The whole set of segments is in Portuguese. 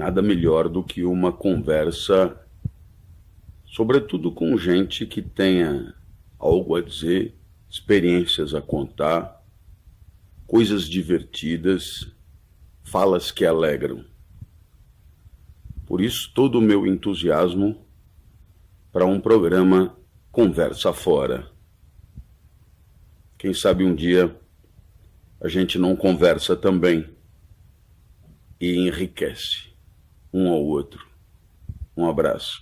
nada melhor do que uma conversa, sobretudo com gente que tenha algo a dizer, experiências a contar, coisas divertidas, falas que alegram. Por isso, todo o meu entusiasmo para um programa Conversa Fora. Quem sabe um dia a gente não conversa também e enriquece um ao outro. Um abraço.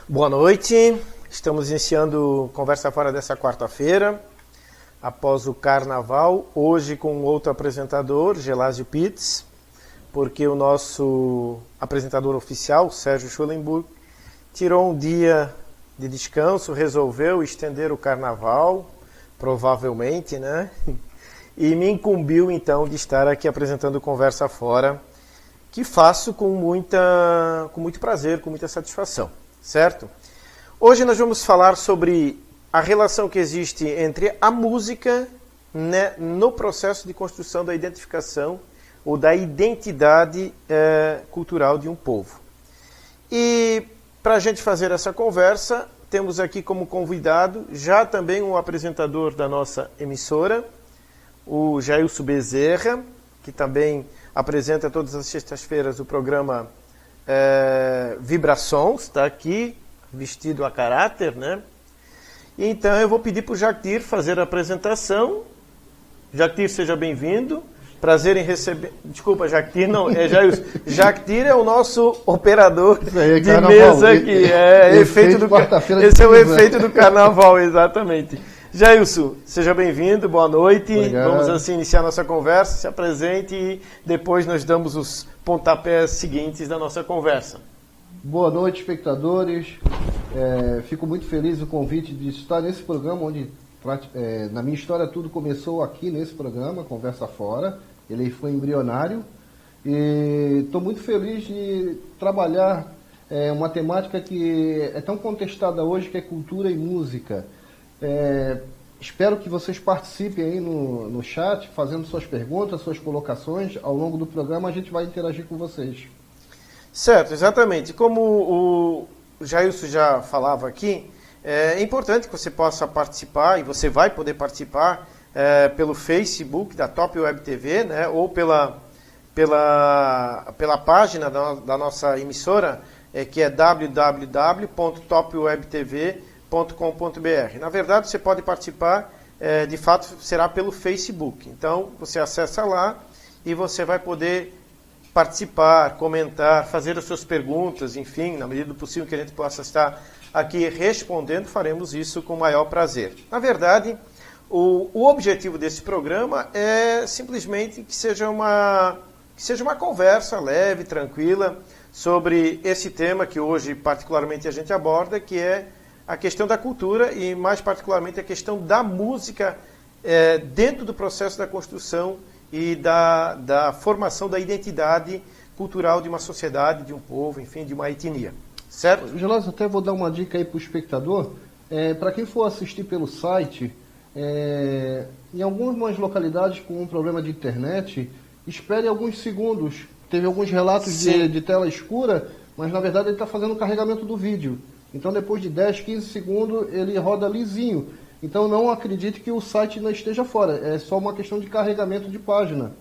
Boa noite, estamos iniciando Conversa Fora dessa quarta-feira, após o Carnaval, hoje com outro apresentador, Gelásio Pitts, porque o nosso apresentador oficial, Sérgio Schulenburg, tirou um dia de descanso, resolveu estender o Carnaval, provavelmente, né? E me incumbiu então de estar aqui apresentando Conversa Fora, que faço com muito prazer, com muita satisfação. Certo? Hoje nós vamos falar sobre a relação que existe entre a música, né, no processo de construção da identificação ou da identidade cultural de um povo. E para a gente fazer essa conversa, temos aqui como convidado já também um apresentador da nossa emissora, o Jailson Bezerra, que também apresenta todas as sextas-feiras o programa Vibrações, está aqui, vestido a caráter, né? Então eu vou pedir para o Jactir fazer a apresentação. Jactir, seja bem-vindo. Prazer em receber... Desculpa, Jactir não, é Jailson. Jactir é o nosso operador de mesa aqui. Esse é o efeito do carnaval, exatamente. Jailson, seja bem-vindo, boa noite. Obrigado. Vamos assim iniciar nossa conversa, se apresente e depois nós damos os pontapés seguintes da nossa conversa. Boa noite, espectadores. Fico muito feliz do convite de estar nesse programa, onde na minha história tudo começou aqui nesse programa, Conversa Fora. Ele foi embrionário e estou muito feliz de trabalhar uma temática que é tão contestada hoje, que é cultura e música. Espero que vocês participem aí no chat, fazendo suas perguntas, suas colocações. Ao longo do programa a gente vai interagir com vocês. Certo, exatamente. Como o Jailson já falava aqui, é importante que você possa participar, e você vai poder participar pelo Facebook da Top Web TV, né, ou pela página da nossa emissora, que é www.topwebtv.com.br. Na verdade, você pode participar, de fato, será pelo Facebook. Então, você acessa lá e você vai poder participar, comentar, fazer as suas perguntas, enfim, na medida do possível que a gente possa estar aqui respondendo, faremos isso com o maior prazer. Na verdade, o objetivo desse programa é simplesmente que seja uma conversa leve, tranquila, sobre esse tema que hoje particularmente a gente aborda, que é a questão da cultura e mais particularmente a questão da música dentro do processo da construção e da formação da identidade cultural de uma sociedade, de um povo, enfim, de uma etnia. Certo? Gelásio, até vou dar uma dica aí para o espectador. Para quem for assistir pelo site, em algumas localidades com um problema de internet, espere alguns segundos. Teve alguns relatos de tela escura, mas na verdade ele está fazendo o carregamento do vídeo. Então depois de 10, 15 segundos ele roda lisinho. Então não acredite que o site não esteja fora, é só uma questão de carregamento de página.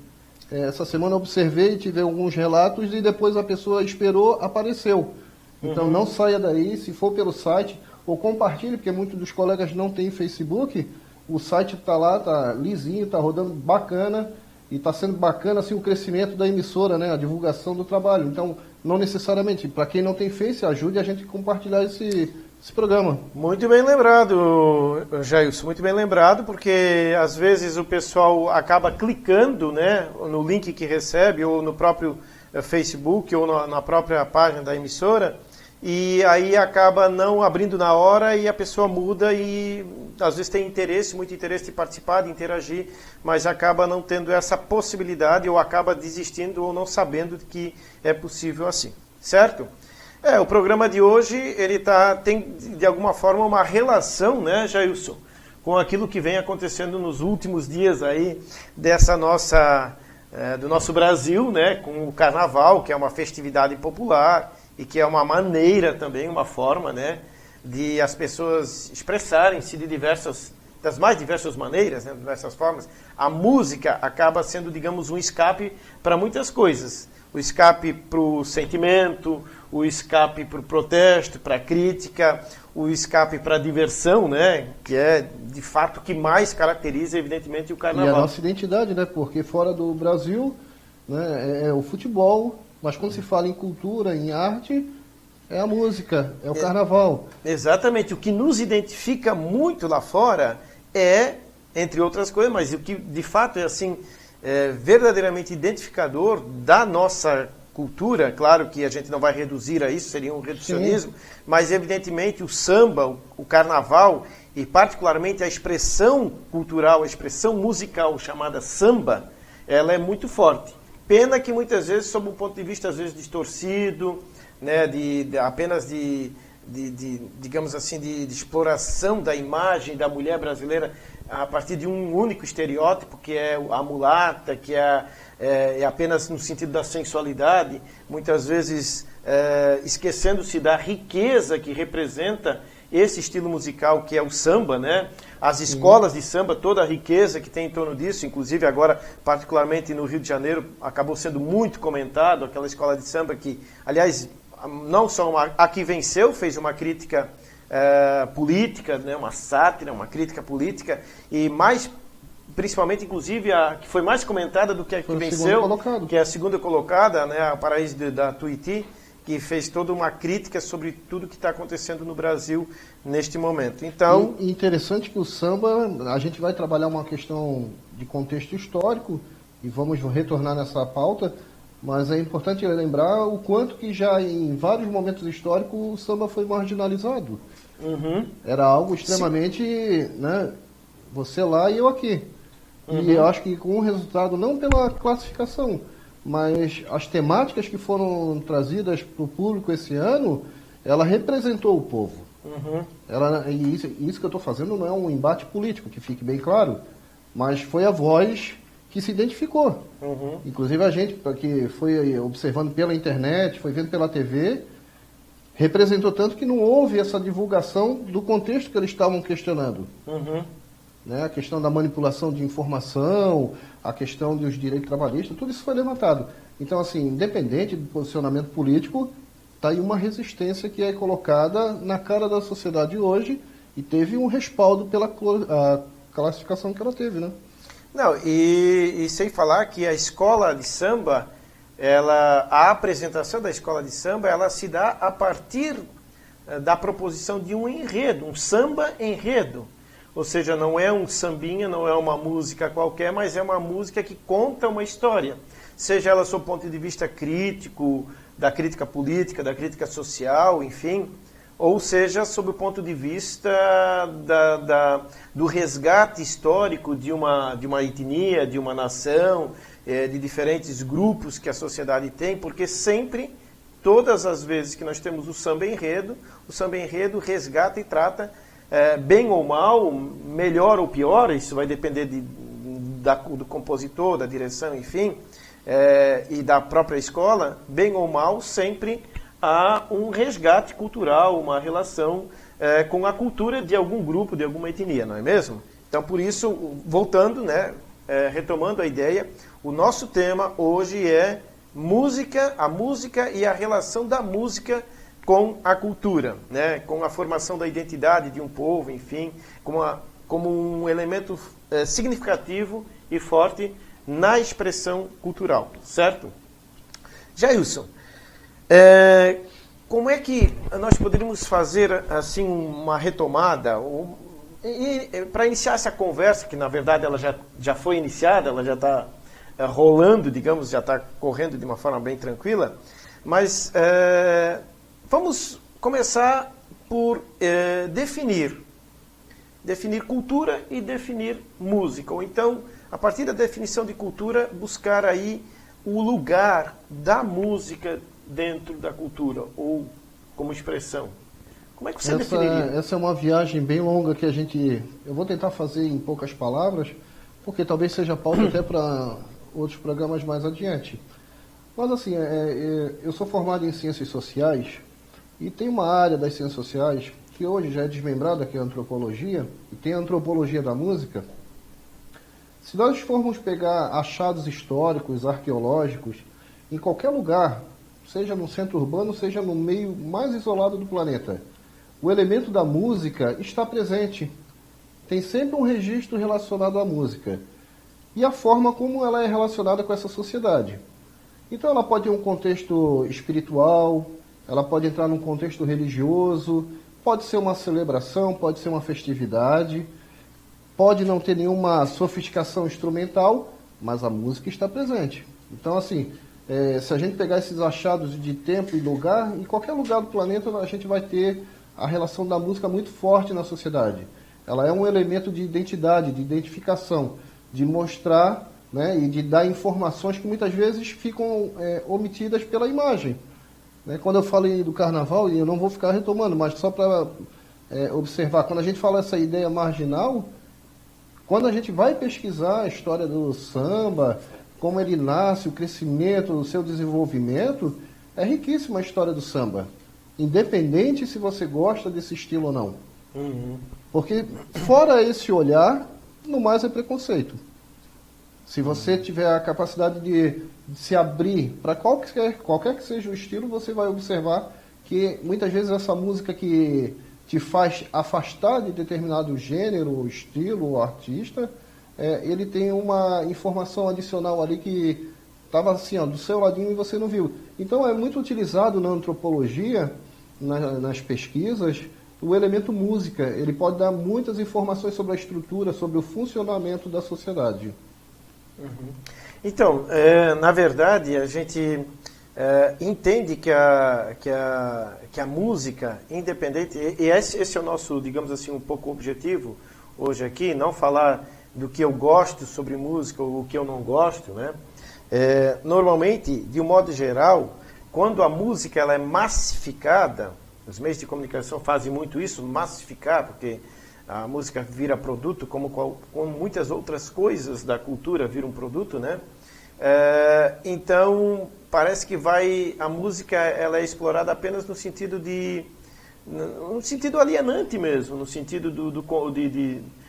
Essa semana eu observei, tive alguns relatos e depois a pessoa esperou, apareceu. Então não saia daí, se for pelo site, ou compartilhe, porque muitos dos colegas não têm Facebook, o site está lá, está lisinho, está rodando bacana, e está sendo bacana assim, o crescimento da emissora, né, a divulgação do trabalho. Então, não necessariamente, para quem não tem Face, ajude a gente a compartilhar esse programa. Muito bem lembrado, Jailson, muito bem lembrado, porque às vezes o pessoal acaba clicando, né, no link que recebe, ou no próprio Facebook, ou na própria página da emissora, e aí acaba não abrindo na hora e a pessoa muda e às vezes tem interesse, muito interesse de participar, de interagir, mas acaba não tendo essa possibilidade ou acaba desistindo ou não sabendo que é possível assim, certo? O programa de hoje ele tem de alguma forma uma relação, né, Jailson, com aquilo que vem acontecendo nos últimos dias aí dessa do nosso Brasil, né, com o Carnaval, que é uma festividade popular e que é uma maneira também, uma forma, né, de as pessoas expressarem-se das mais diversas maneiras, né, diversas formas. A música acaba sendo, digamos, um escape para muitas coisas. O escape para o sentimento, o escape para o protesto, para a crítica, o escape para a diversão, né? Que é, de fato, o que mais caracteriza, evidentemente, o Carnaval. E a nossa identidade, né? Porque fora do Brasil, né, é o futebol, mas quando se fala em cultura, em arte, é a música, é o Carnaval. Exatamente. O que nos identifica muito lá fora é, entre outras coisas, mas o que, de fato, é assim... verdadeiramente identificador da nossa cultura. Claro que a gente não vai reduzir a isso, seria um reducionismo, mas evidentemente o samba, o carnaval e particularmente a expressão cultural, a expressão musical chamada samba, ela é muito forte. Pena que muitas vezes, sob um ponto de vista às vezes distorcido, né, apenas digamos assim, de exploração da imagem da mulher brasileira a partir de um único estereótipo, que é a mulata, que é apenas no sentido da sensualidade, muitas vezes esquecendo-se da riqueza que representa esse estilo musical que é o samba, né? As escolas de samba, toda a riqueza que tem em torno disso, inclusive agora, particularmente no Rio de Janeiro, acabou sendo muito comentado, aquela escola de samba que, aliás, não só a que venceu, fez uma crítica política, né, uma sátira, uma crítica política, e mais, principalmente, inclusive, a que foi mais comentada do que a que venceu, que é a segunda colocada, né, a Paraíso da Tuiuti, que fez toda uma crítica sobre tudo que está acontecendo no Brasil neste momento. Então, e interessante que o samba, a gente vai trabalhar uma questão de contexto histórico, e vamos retornar nessa pauta, mas é importante lembrar o quanto que já em vários momentos históricos o samba foi marginalizado. Era algo extremamente, né, você lá e eu aqui. E eu acho que com o resultado, não pela classificação, mas as temáticas que foram trazidas para o público esse ano, ela representou o povo. E isso que eu estou fazendo não é um embate político, que fique bem claro, mas foi a voz que se identificou. Inclusive a gente, que foi observando pela internet, foi vendo pela TV, representou tanto que não houve essa divulgação do contexto que eles estavam questionando. Né? A questão da manipulação de informação, a questão dos direitos trabalhistas, tudo isso foi levantado. Então, assim, independente do posicionamento político, está aí uma resistência que é colocada na cara da sociedade hoje e teve um respaldo pela classificação que ela teve, né? Não, e sem falar que a escola de samba, a apresentação da escola de samba, ela se dá a partir da proposição de um enredo, um samba enredo. Ou seja, não é um sambinha, não é uma música qualquer, mas é uma música que conta uma história. Seja ela sob o ponto de vista crítico, da crítica política, da crítica social, enfim, ou seja, sob o ponto de vista do resgate histórico de uma etnia, de uma nação, de diferentes grupos que a sociedade tem, porque sempre, todas as vezes que nós temos o samba enredo resgata e trata, bem ou mal, melhor ou pior, isso vai depender do compositor, da direção, enfim, e da própria escola, bem ou mal, sempre há um resgate cultural, uma relação com a cultura de algum grupo, de alguma etnia, não é mesmo? Então, por isso, voltando, né, retomando a ideia, o nosso tema hoje é a música e a relação da música com a cultura, né, com a formação da identidade de um povo, enfim, como um elemento significativo e forte na expressão cultural, certo? Jailson, como é que nós poderíamos fazer assim uma retomada para iniciar essa conversa, que na verdade ela já foi iniciada, ela já está rolando, digamos, já está correndo de uma forma bem tranquila, mas vamos começar por definir cultura e definir música, ou então, a partir da definição de cultura, buscar aí o lugar da música dentro da cultura, ou como expressão. Como é que você definiria? Essa é uma viagem bem longa que eu vou tentar fazer em poucas palavras, porque talvez seja pauta até para outros programas mais adiante. Mas assim, eu sou formado em Ciências Sociais e tem uma área das Ciências Sociais que hoje já é desmembrada, que é a Antropologia, e tem a Antropologia da Música. Se nós formos pegar achados históricos, arqueológicos, em qualquer lugar, seja no centro urbano, seja no meio mais isolado do planeta, o elemento da música está presente. Tem sempre um registro relacionado à música. E a forma como ela é relacionada com essa sociedade. Então ela pode ter um contexto espiritual, ela pode entrar num contexto religioso, pode ser uma celebração, pode ser uma festividade, pode não ter nenhuma sofisticação instrumental, mas a música está presente. Então, assim, se a gente pegar esses achados de tempo e lugar, em qualquer lugar do planeta a gente vai ter a relação da música muito forte na sociedade. Ela é um elemento de identidade, de identificação, de mostrar, né, e de dar informações que muitas vezes ficam omitidas pela imagem. Né? Quando eu falei do carnaval, e eu não vou ficar retomando, mas só para observar, quando a gente fala essa ideia marginal, quando a gente vai pesquisar a história do samba, como ele nasce, o crescimento, o seu desenvolvimento, é riquíssima a história do samba. Independente se você gosta desse estilo ou não. Uhum. Porque fora esse olhar, no mais é preconceito. Se você tiver a capacidade de se abrir para qualquer que seja o estilo, você vai observar que muitas vezes essa música que te faz afastar de determinado gênero, estilo, artista, ele tem uma informação adicional ali que estava assim, ó, do seu ladinho e você não viu. Então é muito utilizado na antropologia, nas pesquisas, o elemento música. Ele pode dar muitas informações sobre a estrutura, sobre o funcionamento da sociedade. Uhum. Então, na verdade, a gente entende que a música independente, e esse é o nosso, digamos assim, um pouco objetivo hoje aqui, não falar do que eu gosto sobre música ou o que eu não gosto, né? Normalmente, de um modo geral, quando a música ela é massificada, os meios de comunicação fazem muito isso, massificar, porque a música vira produto, como muitas outras coisas da cultura viram produto, né? Então, parece que a música ela é explorada apenas no sentido alienante mesmo, no sentido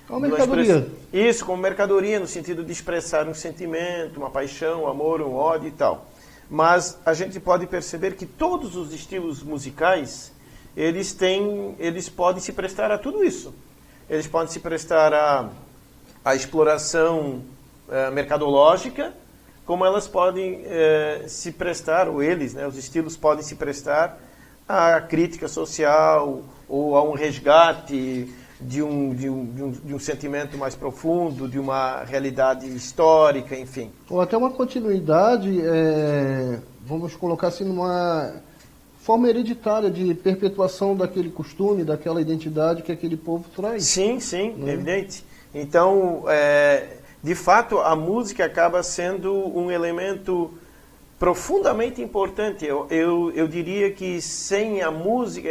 uma mercadoria. Isso, como mercadoria, no sentido de expressar um sentimento, uma paixão, um amor, um ódio e tal. Mas a gente pode perceber que todos os estilos musicais, eles podem se prestar a tudo isso. Eles podem se prestar à exploração mercadológica, como elas podem se prestar, ou eles, né, os estilos podem se prestar à crítica social ou a um resgate de um sentimento mais profundo, de uma realidade histórica, enfim. Ou até uma continuidade, vamos colocar assim, numa forma hereditária de perpetuação daquele costume, daquela identidade que aquele povo traz. Sim, evidente. Então, de fato, a música acaba sendo um elemento profundamente importante. Eu diria que sem a música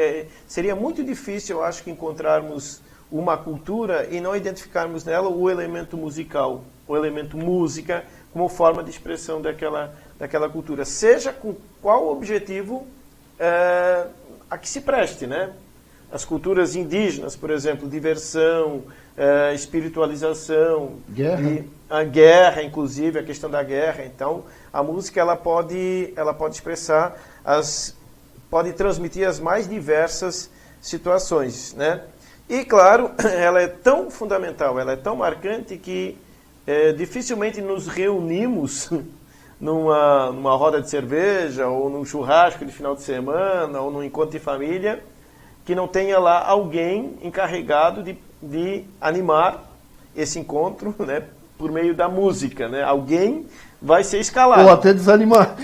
seria muito difícil, eu acho, que encontrarmos uma cultura e não identificarmos nela o elemento musical, o elemento música como forma de expressão daquela cultura, seja com qual objetivo a que se preste, né? As culturas indígenas, por exemplo, diversão, espiritualização, a guerra, inclusive, a questão da guerra. Então, a música ela pode expressar, pode transmitir as mais diversas situações, né? E, claro, ela é tão fundamental, ela é tão marcante que dificilmente nos reunimos numa roda de cerveja, ou num churrasco de final de semana, ou num encontro de família, que não tenha lá alguém encarregado de animar esse encontro, né, por meio da música, né? Alguém vai ser escalado. Ou até desanimar.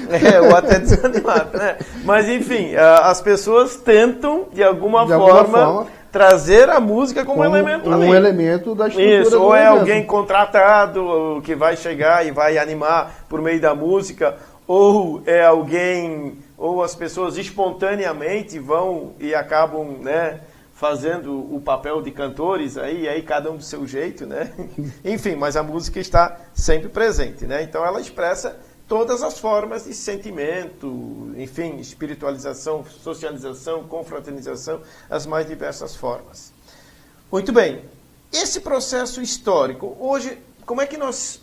Ou até desanimar, né? Mas, enfim, as pessoas tentam, de alguma forma, trazer a música como elemento ali. Um elemento da estrutura. Isso, ou é alguém contratado que vai chegar e vai animar por meio da música, ou é alguém, ou as pessoas espontaneamente vão e acabam, né, fazendo o papel de cantores, aí cada um do seu jeito, né? Enfim, mas a música está sempre presente, né? Então ela expressa todas as formas de sentimento, enfim, espiritualização, socialização, confraternização, as mais diversas formas. Muito bem, esse processo histórico, hoje, como é que nós...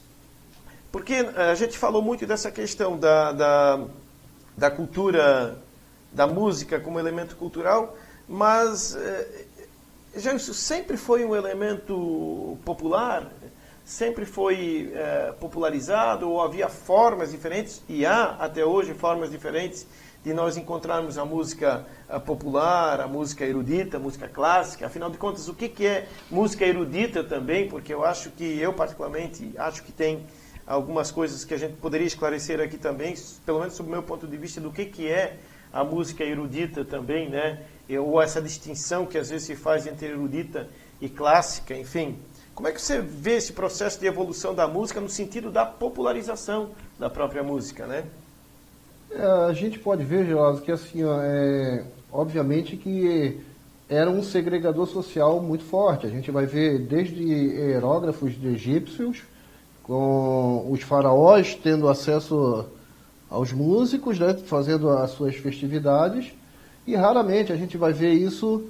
Porque a gente falou muito dessa questão da cultura, da música como elemento cultural, mas já isso sempre foi um elemento popular, sempre foi popularizado, ou havia formas diferentes, e há até hoje formas diferentes de nós encontrarmos a música popular, a música erudita, a música clássica. Afinal de contas, o que é música erudita também? Porque eu particularmente acho que tem algumas coisas que a gente poderia esclarecer aqui também, pelo menos sob o meu ponto de vista, do que é a música erudita também, né? Ou essa distinção que às vezes se faz entre erudita e clássica, enfim. Como é que você vê esse processo de evolução da música no sentido da popularização da própria música, né? A gente pode ver, Geloso, que assim, obviamente que era um segregador social muito forte. A gente vai ver desde hierógrafos de egípcios, com os faraós tendo acesso aos músicos, né, fazendo as suas festividades, e raramente a gente vai ver isso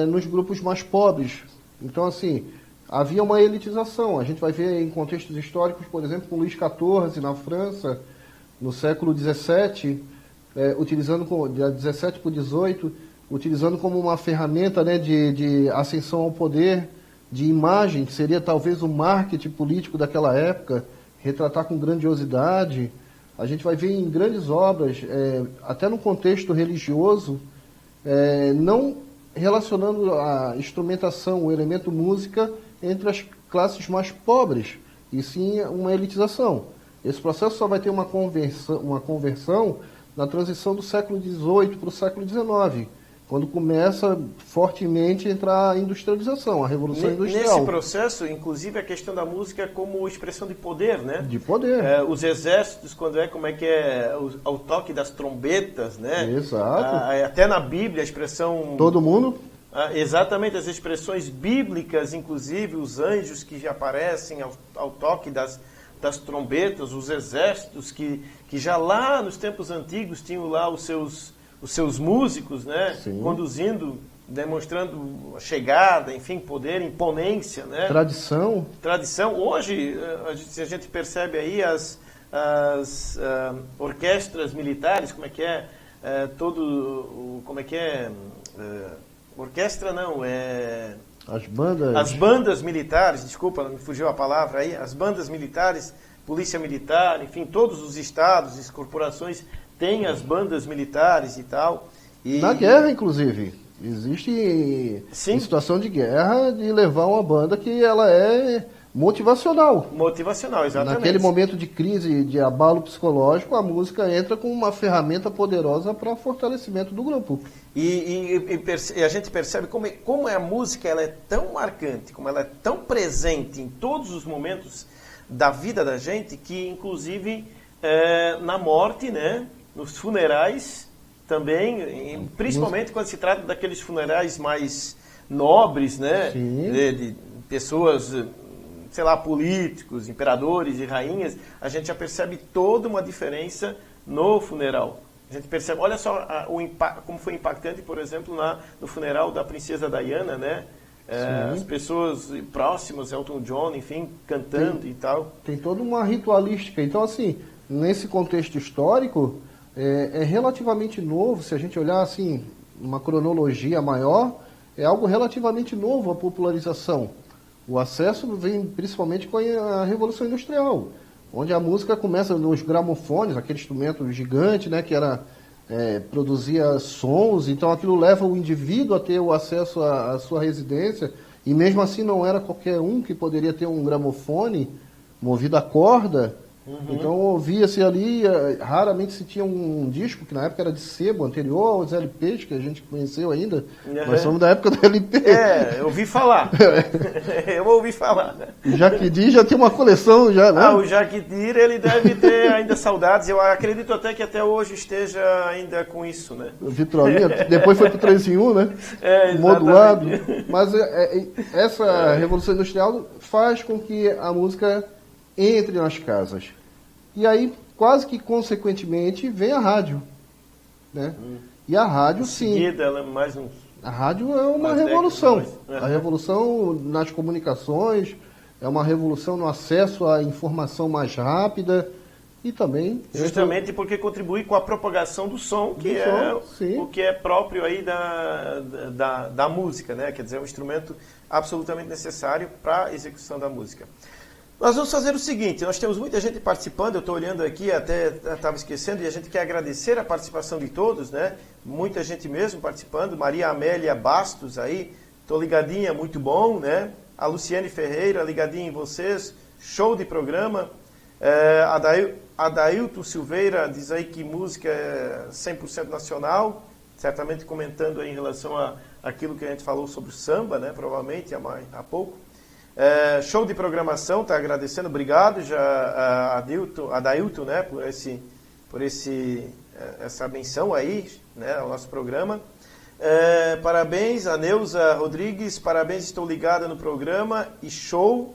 nos grupos mais pobres. Então, assim, havia uma elitização. A gente vai ver em contextos históricos, por exemplo, com Luís XIV na França, no século XVII, utilizando de 17 para 18, utilizando como uma ferramenta, né, de ascensão ao poder, de imagem, que seria talvez o marketing político daquela época, retratar com grandiosidade. A gente vai ver em grandes obras, até no contexto religioso, não relacionando a instrumentação, o elemento música, entre as classes mais pobres, e sim uma elitização. Esse processo só vai ter uma conversão na transição do século XVIII para o século XIX, quando começa fortemente a entrar a industrialização, a Revolução Industrial. Nesse processo, inclusive, a questão da música como expressão de poder, né? De poder. Os exércitos, como é que é ao toque das trombetas, né? Exato. Até na Bíblia, a expressão... Todo mundo? Exatamente, as expressões bíblicas, inclusive, os anjos que já aparecem ao toque das trombetas, os exércitos que já lá nos tempos antigos tinham lá os seus músicos, né? Sim. Conduzindo, demonstrando chegada, enfim, poder, imponência, né? Tradição. Hoje, a gente percebe aí as orquestras militares, orquestra não, As bandas militares, desculpa, me fugiu a palavra aí, as bandas militares, polícia militar, enfim, todos os estados, as corporações têm as bandas militares e tal. Na guerra, inclusive. Existe em situação de guerra de levar uma banda que ela é motivacional. Motivacional, exatamente. Naquele momento de crise, de abalo psicológico, a música entra como uma ferramenta poderosa para fortalecimento do grupo. E a gente percebe como a música ela é tão marcante, como ela é tão presente em todos os momentos da vida da gente, que inclusive na morte, né, nos funerais também, principalmente quando se trata daqueles funerais mais nobres, né, de pessoas, sei lá, políticos, imperadores e rainhas, a gente já percebe toda uma diferença no funeral. A gente percebe, olha só como foi impactante, por exemplo, no funeral da princesa Diana, né? As pessoas próximas, Elton John, enfim, cantando e tal. Tem toda uma ritualística. Então, assim, nesse contexto histórico, é relativamente novo, se a gente olhar assim, uma cronologia maior, é algo relativamente novo a popularização. O acesso vem principalmente com a Revolução Industrial, onde a música começa nos gramofones, aquele instrumento gigante, né, que produzia sons, então aquilo leva o indivíduo a ter o acesso à sua residência, e mesmo assim não era qualquer um que poderia ter um gramofone movido a corda, Então ouvia-se ali, raramente se tinha um disco, que na época era de sebo, anterior aos LPs, que a gente conheceu ainda. Nós somos da época do LP. Eu ouvi falar. Eu ouvi falar, né? O Jaquidi já tem uma coleção, já, né? O Jaquidir, ele deve ter ainda saudades. Eu acredito até que até hoje esteja ainda com isso, né? Vitrolinha, depois foi pro 3 em 1, né? Modulado. Mas essa revolução industrial faz com que a música entre nas casas. E aí, quase que consequentemente, vem a rádio, né? E a rádio, sim. Seguida, ela é mais um... A rádio é uma revolução. A revolução nas comunicações, é uma revolução no acesso à informação mais rápida e também... Justamente porque contribui com a propagação do som, o que é próprio aí da música, né? Quer dizer, é um instrumento absolutamente necessário para a execução da música. Nós vamos fazer o seguinte, nós temos muita gente participando, eu estou olhando aqui, até estava esquecendo, e a gente quer agradecer a participação de todos, né? Muita gente mesmo participando, Maria Amélia Bastos aí, estou ligadinha, muito bom, né? A Luciane Ferreira, ligadinha em vocês, show de programa. Adailton Silveira diz aí que música é 100% nacional, certamente comentando aí em relação àquilo que a gente falou sobre o samba, né? Provavelmente há pouco. Show de programação, está agradecendo, obrigado já Adailton, né, por essa menção aí, né, ao nosso programa. Parabéns a Neuza Rodrigues, parabéns, estou ligada no programa e show.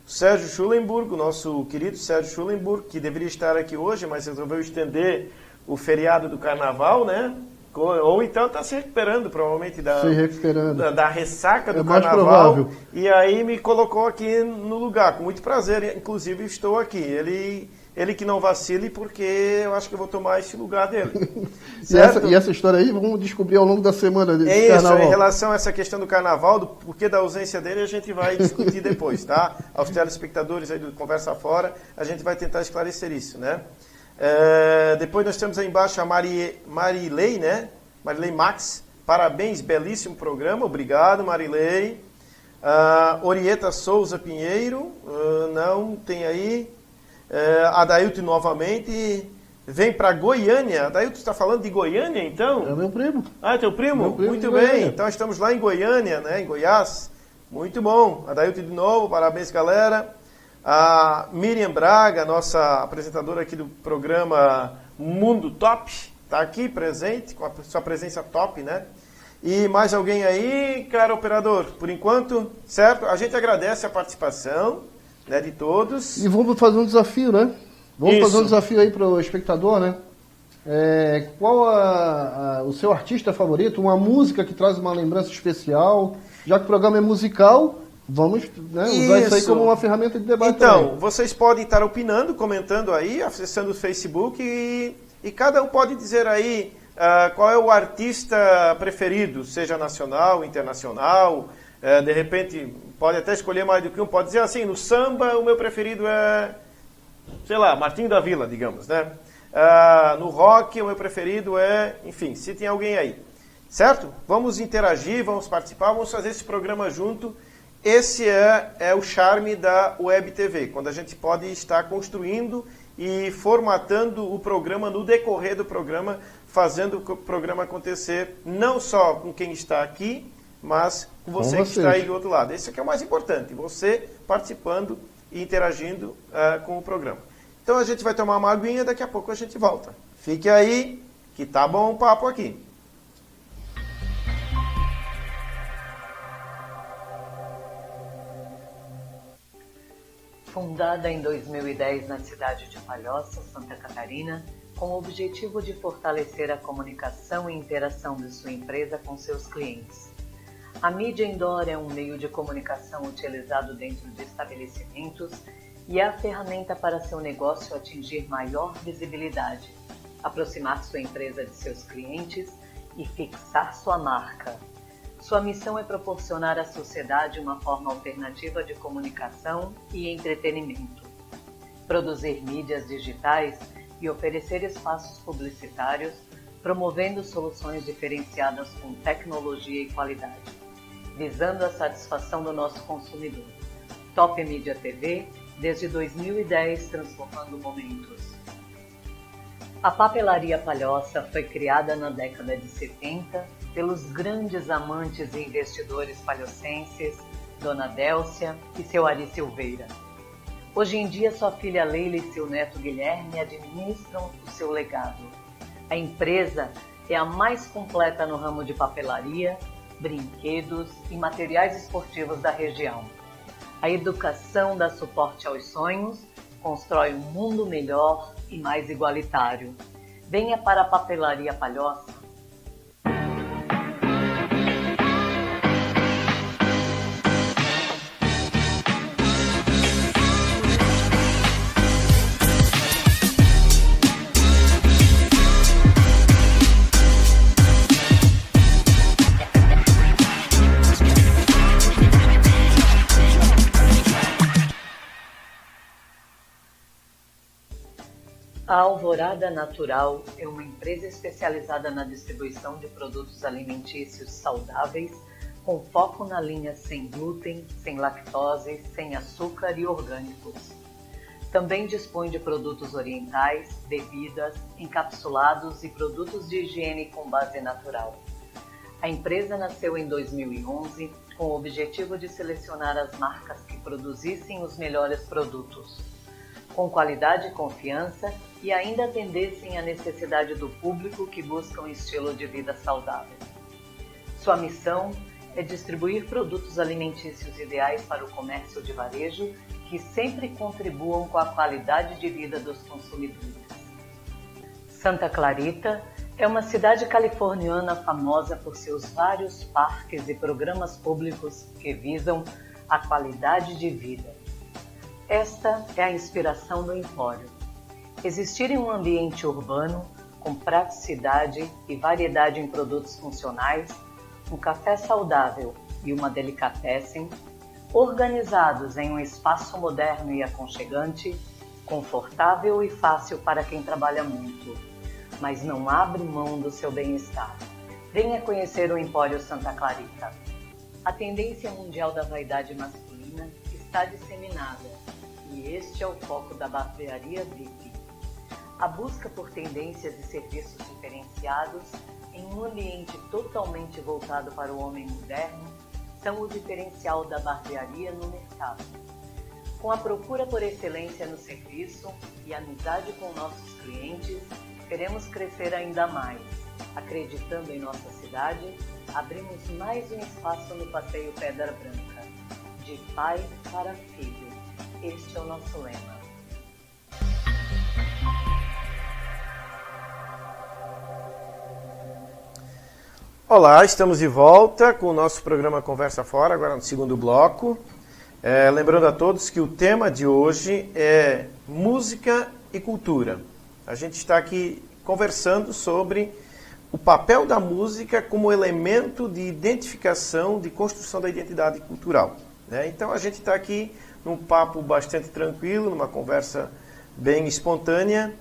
Sérgio Schulenburg, o nosso querido Sérgio Schulenburg, que deveria estar aqui hoje, mas resolveu estender o feriado do carnaval, né? Ou então está se recuperando, provavelmente, da ressaca do carnaval. Mais provável. E aí me colocou aqui no lugar, com muito prazer, inclusive estou aqui. Ele que não vacile, porque eu acho que eu vou tomar esse lugar dele. E essa história aí, vamos descobrir ao longo da semana desse carnaval. Em relação a essa questão do carnaval, do porquê da ausência dele, a gente vai discutir depois, tá? Aos telespectadores aí do Conversa Fora, a gente vai tentar esclarecer isso, né? Depois nós temos aí embaixo a Marilei, né? Marilei Max, parabéns, belíssimo programa, obrigado Marilei. Orieta Souza Pinheiro, não tem aí. Adailton novamente, vem para Goiânia. Adailton está falando de Goiânia, então? É meu primo. É teu primo? Meu primo. Muito bem, então estamos lá em Goiânia, né? Em Goiás, muito bom. Adailton de novo, parabéns galera. A Miriam Braga, nossa apresentadora aqui do programa Mundo Top, está aqui presente, com a sua presença top, né? E mais alguém aí, cara operador? Por enquanto, certo? A gente agradece a participação, né, de todos. E vamos fazer um desafio, né? Vamos fazer um desafio aí para o espectador, né? Qual o seu artista favorito? Uma música que traz uma lembrança especial? Já que o programa é musical... Vamos, né, usar isso aí como uma ferramenta de debate. Então, também. Vocês podem estar opinando, comentando aí, acessando o Facebook e cada um pode dizer aí qual é o artista preferido, seja nacional, internacional, de repente pode até escolher mais do que um, pode dizer assim, no samba o meu preferido é, sei lá, Martinho da Vila, digamos, né? No rock o meu preferido é, enfim, se tem alguém aí, certo? Vamos interagir, vamos participar, vamos fazer esse programa junto. Esse é o charme da Web TV, quando a gente pode estar construindo e formatando o programa no decorrer do programa, fazendo o programa acontecer não só com quem está aqui, mas com você que está aí do outro lado. Esse aqui é o mais importante, você participando e interagindo com o programa. Então a gente vai tomar uma aguinha, daqui a pouco a gente volta. Fique aí, que tá bom o papo aqui. Fundada em 2010 na cidade de Palhoça, Santa Catarina, com o objetivo de fortalecer a comunicação e interação de sua empresa com seus clientes. A mídia indoor é um meio de comunicação utilizado dentro de estabelecimentos e é a ferramenta para seu negócio atingir maior visibilidade, aproximar sua empresa de seus clientes e fixar sua marca. Sua missão é proporcionar à sociedade uma forma alternativa de comunicação e entretenimento, produzir mídias digitais e oferecer espaços publicitários, promovendo soluções diferenciadas com tecnologia e qualidade, visando a satisfação do nosso consumidor. Top Mídia TV, desde 2010 transformando momentos. A Papelaria Palhoça foi criada na década de 70 pelos grandes amantes e investidores palhocenses, Dona Délcia e seu Ari Silveira. Hoje em dia, sua filha Leila e seu neto Guilherme administram o seu legado. A empresa é a mais completa no ramo de papelaria, brinquedos e materiais esportivos da região. A educação dá suporte aos sonhos, constrói um mundo melhor e mais igualitário. Venha para a Papelaria Palhoça. A Alvorada Natural é uma empresa especializada na distribuição de produtos alimentícios saudáveis, com foco na linha sem glúten, sem lactose, sem açúcar e orgânicos. Também dispõe de produtos orientais, bebidas, encapsulados e produtos de higiene com base natural. A empresa nasceu em 2011 com o objetivo de selecionar as marcas que produzissem os melhores produtos, com qualidade e confiança, e ainda atendessem à necessidade do público que busca um estilo de vida saudável. Sua missão é distribuir produtos alimentícios ideais para o comércio de varejo que sempre contribuam com a qualidade de vida dos consumidores. Santa Clarita é uma cidade californiana famosa por seus vários parques e programas públicos que visam a qualidade de vida. Esta é a inspiração do Empório. Existir em um ambiente urbano, com praticidade e variedade em produtos funcionais, um café saudável e uma delicatessen, organizados em um espaço moderno e aconchegante, confortável e fácil para quem trabalha muito, mas não abre mão do seu bem-estar. Venha conhecer o Empório Santa Clarita. A tendência mundial da vaidade masculina está disseminada, e este é o foco da Barbearia VIP. A busca por tendências e serviços diferenciados em um ambiente totalmente voltado para o homem moderno são o diferencial da barbearia no mercado. Com a procura por excelência no serviço e amizade com nossos clientes, queremos crescer ainda mais. Acreditando em nossa cidade, abrimos mais um espaço no Passeio Pedra Branca. De pai para filho. Este é o nosso lema. Olá, estamos de volta com o nosso programa Conversa Fora, agora no segundo bloco. Lembrando a todos que o tema de hoje é música e cultura. A gente está aqui conversando sobre o papel da música como elemento de identificação, de construção da identidade cultural. Então a gente está aqui num papo bastante tranquilo, numa conversa bem espontânea,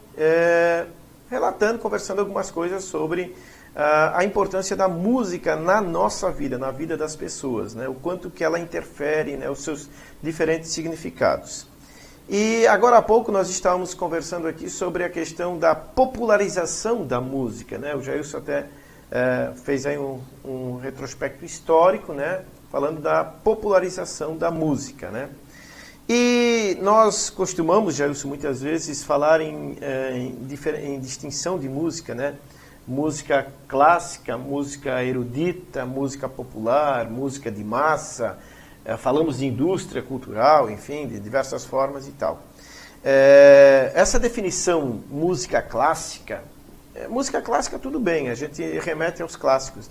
conversando algumas coisas sobre a importância da música na nossa vida, na vida das pessoas, o quanto que ela interfere, os seus diferentes significados. E agora há pouco nós estávamos conversando aqui sobre a questão da popularização da música, O Jailson até fez aí um retrospecto histórico, falando da popularização da música, E nós costumamos, Jailson, muitas vezes falar em distinção de música, Música clássica, música erudita, música popular, música de massa, falamos de indústria cultural, enfim, de diversas formas e tal. Essa definição música clássica tudo bem, a gente remete aos clássicos,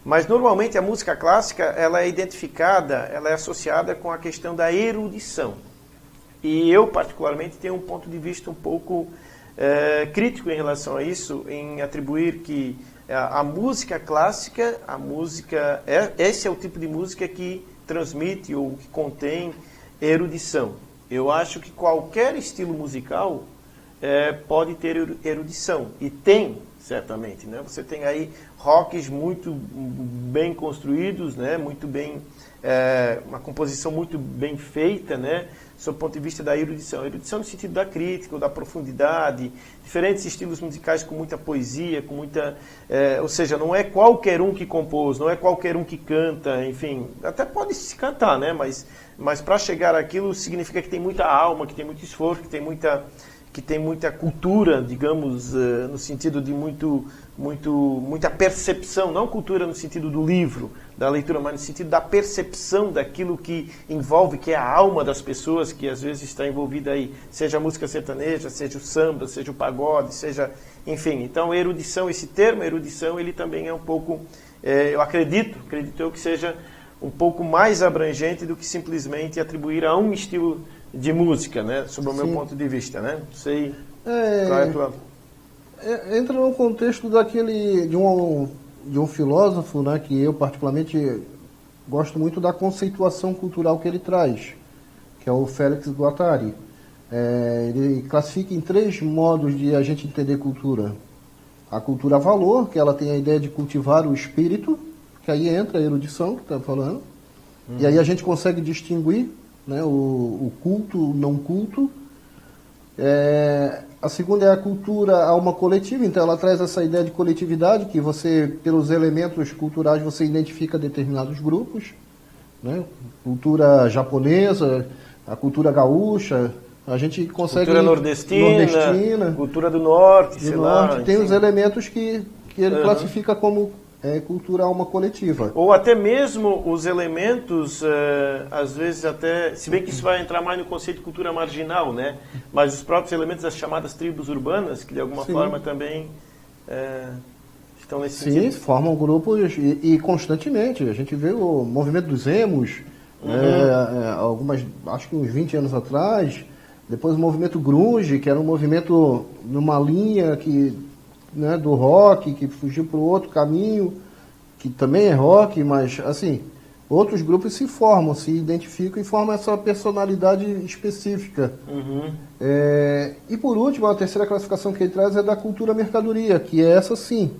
Mas normalmente a música clássica ela é identificada, ela é associada com a questão da erudição. E eu particularmente tenho um ponto de vista um pouco crítico em relação a isso, em atribuir que a música clássica, esse é o tipo de música que transmite ou que contém erudição. Eu acho que qualquer estilo musical pode ter erudição, e tem, certamente. Você tem aí rocks muito bem construídos, muito bem, uma composição muito bem feita, sob o ponto de vista da erudição. Erudição no sentido da crítica, ou da profundidade, diferentes estilos musicais com muita poesia, com muita... ou seja, não é qualquer um que compôs, não é qualquer um que canta, enfim, até pode se cantar, né? Mas para chegar àquilo significa que tem muita alma, que tem muito esforço, que tem muita cultura, digamos, no sentido de muita percepção, não cultura no sentido do livro, da leitura, mas no sentido da percepção daquilo que envolve, que é a alma das pessoas, que às vezes está envolvida aí, seja a música sertaneja, seja o samba, seja o pagode, seja, enfim. Então, erudição, esse termo erudição, ele também é um pouco, eu acredito eu que seja um pouco mais abrangente do que simplesmente atribuir a um estilo de música, né? Sob o meu ponto de vista, né? Não sei qual é a tua... Entra no contexto de um filósofo, né, que eu particularmente gosto muito da conceituação cultural que ele traz, que é o Félix Guattari. Ele classifica em 3 modos de a gente entender cultura. A cultura valor, que ela tem a ideia de cultivar o espírito, que aí entra a erudição, que está falando, e aí a gente consegue distinguir, né, o culto, o não culto. A segunda é a cultura alma coletiva, então ela traz essa ideia de coletividade, que você, pelos elementos culturais, você identifica determinados grupos, né? Cultura japonesa, a cultura gaúcha, a gente consegue... Cultura nordestina, cultura do norte, sei lá. Tem os elementos que ele classifica como cultura alma coletiva. Ou até mesmo os elementos, às vezes até, se bem que isso vai entrar mais no conceito de cultura marginal, né? Mas os próprios elementos das chamadas tribos urbanas, que de alguma forma também estão nesse sentido. Sim, formam grupos e constantemente. A gente vê o movimento dos emos, acho que uns 20 anos atrás, depois o movimento grunge, que era um movimento numa linha que... né, do rock, que fugiu para o outro caminho, que também é rock, mas, assim, outros grupos se formam, se identificam e formam essa personalidade específica. E, por último, a terceira classificação que ele traz é da cultura mercadoria, que é essa sim.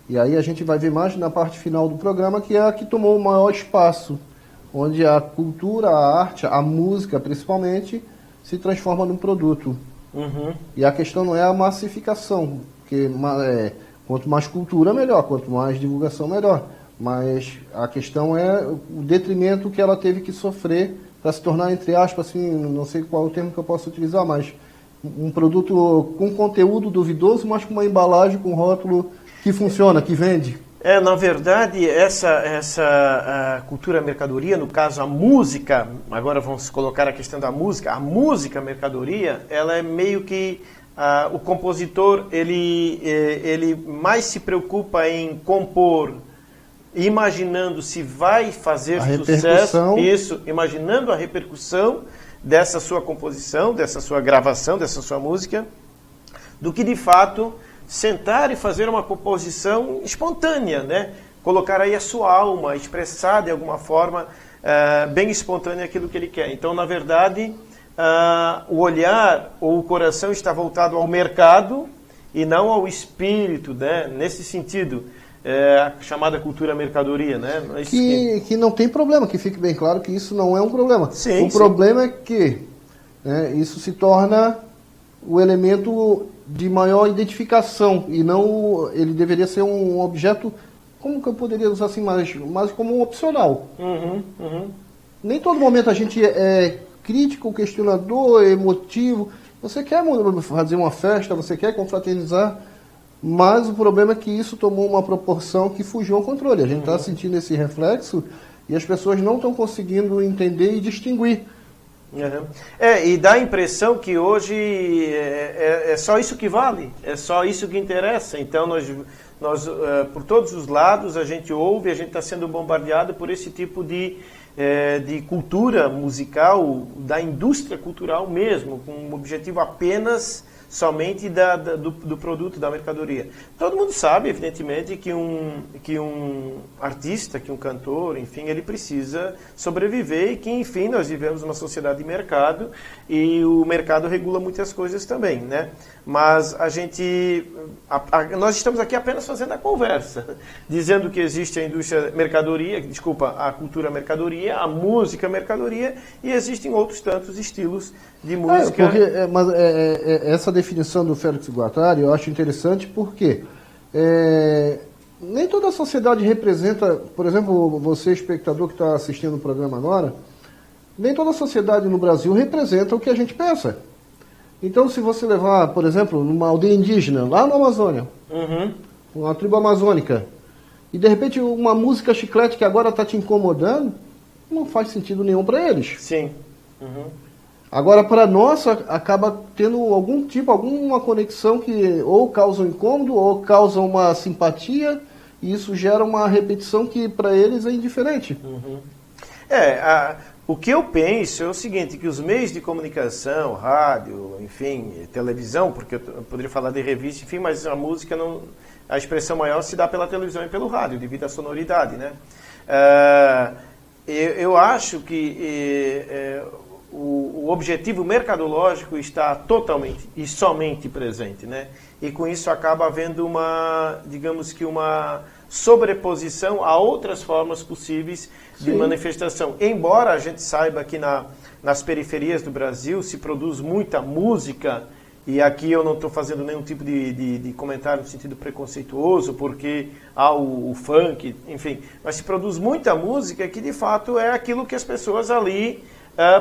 E aí a gente vai ver mais na parte final do programa, que é a que tomou o maior espaço, onde a cultura, a arte, a música, principalmente, se transforma num produto. E a questão não é a massificação, porque quanto mais cultura, melhor. Quanto mais divulgação, melhor. Mas a questão é o detrimento que ela teve que sofrer para se tornar, entre aspas, assim, não sei qual é o termo que eu posso utilizar, mas um produto com conteúdo duvidoso, mas com uma embalagem, com rótulo que funciona, que vende. Na verdade, essa cultura mercadoria, no caso a música, agora vamos colocar a questão da música, a música mercadoria, ela é meio que... o compositor, ele mais se preocupa em compor, imaginando se vai fazer sucesso, imaginando a repercussão dessa sua composição, dessa sua gravação, dessa sua música, do que de fato sentar e fazer uma composição espontânea, né? Colocar aí a sua alma, expressar de alguma forma bem espontânea aquilo que ele quer. Então, na verdade... o olhar ou o coração está voltado ao mercado e não ao espírito, né? Nesse sentido, a chamada cultura mercadoria, né? Que não tem problema, que fique bem claro que isso não é um problema. O problema é que isso se torna o elemento de maior identificação e não ele deveria ser um objeto, como que eu poderia usar assim, mais como um opcional. Nem todo momento a gente crítico, questionador, emotivo. Você quer fazer uma festa, você quer confraternizar, mas o problema é que isso tomou uma proporção que fugiu ao controle. A gente está sentindo esse reflexo e as pessoas não estão conseguindo entender e distinguir. E dá a impressão que hoje é só isso que vale, é só isso que interessa. Então, nós por todos os lados, a gente ouve, a gente está sendo bombardeado por esse tipo de cultura musical, da indústria cultural mesmo, com o objetivo apenas somente do produto, da mercadoria. Todo mundo sabe, evidentemente, que um artista, que um cantor, enfim, ele precisa sobreviver e que, enfim, nós vivemos numa sociedade de mercado e o mercado regula muitas coisas também, né? Mas nós estamos aqui apenas fazendo a conversa, dizendo que existe a indústria mercadoria, a cultura mercadoria, a música mercadoria, e existem outros tantos estilos de música. Essa definição do Félix Guattari eu acho interessante porque nem toda a sociedade representa, por exemplo, você espectador que está assistindo o programa agora, nem toda a sociedade no Brasil representa o que a gente pensa. Então, se você levar, por exemplo, numa aldeia indígena, lá na Amazônia, uma tribo amazônica, e de repente uma música chiclete que agora está te incomodando, não faz sentido nenhum para eles. Sim. Agora, para nós, acaba tendo alguma conexão que ou causa um incômodo, ou causa uma simpatia, e isso gera uma repetição que para eles é indiferente. O que eu penso é o seguinte, que os meios de comunicação, rádio, enfim, televisão, porque eu poderia falar de revista, enfim, mas a música, a expressão maior se dá pela televisão e pelo rádio, devido à sonoridade, né? Eu acho que o objetivo mercadológico está totalmente e somente presente, né? E com isso acaba havendo digamos que uma sobreposição a outras formas possíveis de manifestação. Embora a gente saiba que nas periferias do Brasil se produz muita música, e aqui eu não estou fazendo nenhum tipo de comentário no sentido preconceituoso, porque há o funk, enfim, mas se produz muita música que de fato é aquilo que as pessoas ali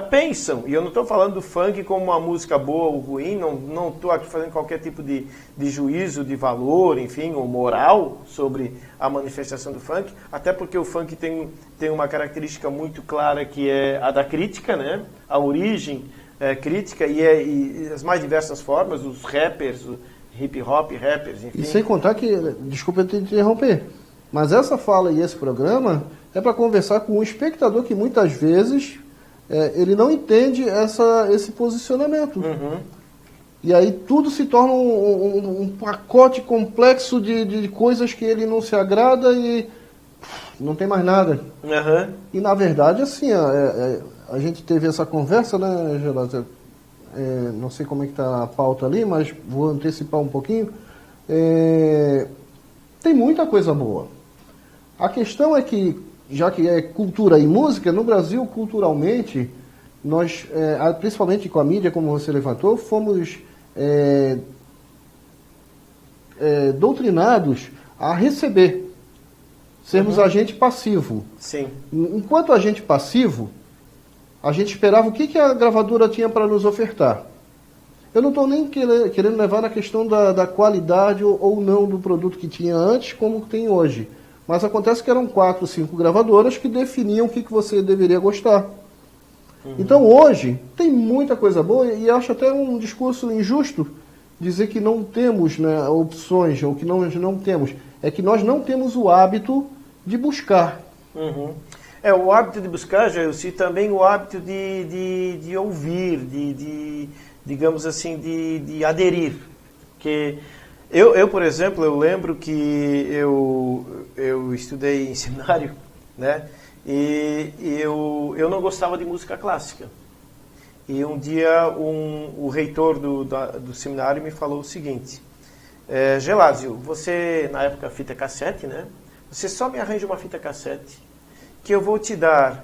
pensam. E eu não estou falando do funk como uma música boa ou ruim, não estou aqui fazendo qualquer tipo de juízo de valor, enfim, ou moral sobre a manifestação do funk, até porque o funk tem uma característica muito clara que é a da crítica, né? A origem crítica e as mais diversas formas, os rappers, o hip hop, rappers, enfim. E sem contar que, desculpa eu te interromper, mas essa fala e esse programa é para conversar com um espectador que muitas vezes ele não entende esse posicionamento. E aí tudo se torna um pacote complexo de coisas que ele não se agrada e não tem mais nada. E na verdade, assim, a gente teve essa conversa, né, Gelásio? Não sei como é que está a pauta ali, mas vou antecipar um pouquinho. Tem muita coisa boa. A questão é que, já que é cultura e música, no Brasil, culturalmente, nós, principalmente com a mídia, como você levantou, fomos doutrinados a receber, sermos agente passivo. Sim. Enquanto agente passivo, a gente esperava o que a gravadora tinha para nos ofertar. Eu não estou nem querendo levar na questão da qualidade ou não do produto que tinha antes, como tem hoje. Mas acontece que eram 4, 5 gravadoras que definiam o que você deveria gostar. Então hoje tem muita coisa boa e acho até um discurso injusto dizer que não temos, né, opções ou que nós não temos. É que nós não temos o hábito de buscar. O hábito de buscar, Jailson, e também o hábito de ouvir, digamos assim, de aderir. Que eu, por exemplo, eu lembro que eu estudei em seminário, né? E eu não gostava de música clássica. E um dia o reitor do seminário me falou o seguinte: Gelásio, você, na época fita cassete, né? Você só me arranja uma fita cassete que eu vou te dar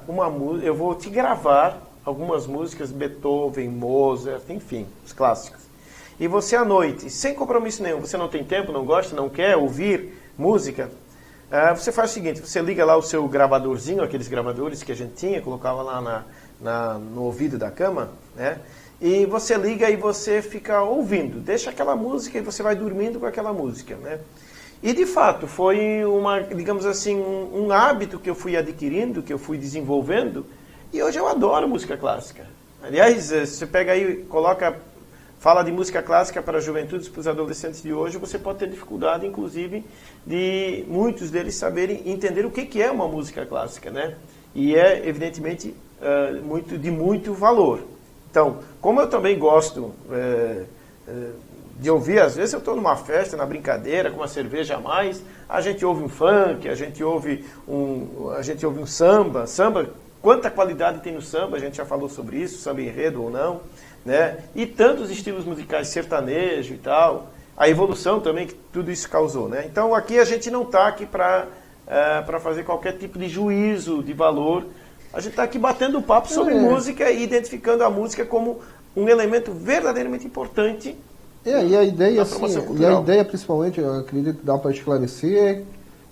eu vou te gravar algumas músicas, Beethoven, Mozart, enfim, os clássicos. E você à noite, sem compromisso nenhum, você não tem tempo, não gosta, não quer ouvir música, você faz o seguinte, você liga lá o seu gravadorzinho, aqueles gravadores que a gente tinha, colocava lá no ouvido da cama, né? E você liga e você fica ouvindo, deixa aquela música e você vai dormindo com aquela música, né? E de fato, foi digamos assim, um hábito que eu fui adquirindo, que eu fui desenvolvendo, e hoje eu adoro música clássica. Aliás, você pega aí, fala de música clássica para a juventude, para os adolescentes de hoje, você pode ter dificuldade, inclusive, de muitos deles saberem entender o que é uma música clássica, né? E é, evidentemente, de muito valor. Então, como eu também gosto de ouvir, às vezes eu estou numa festa, na brincadeira, com uma cerveja a mais, a gente ouve um funk, a gente ouve um samba. Samba, quanta qualidade tem no samba, a gente já falou sobre isso, samba enredo ou não, né? E tantos estilos musicais, sertanejo e tal, a evolução também que tudo isso causou, né? Então aqui a gente não está aqui para fazer qualquer tipo de juízo de valor, a gente está aqui batendo papo sobre música e identificando a música como um elemento verdadeiramente importante. E a ideia, assim, e a ideia principalmente, eu acredito que dá para esclarecer,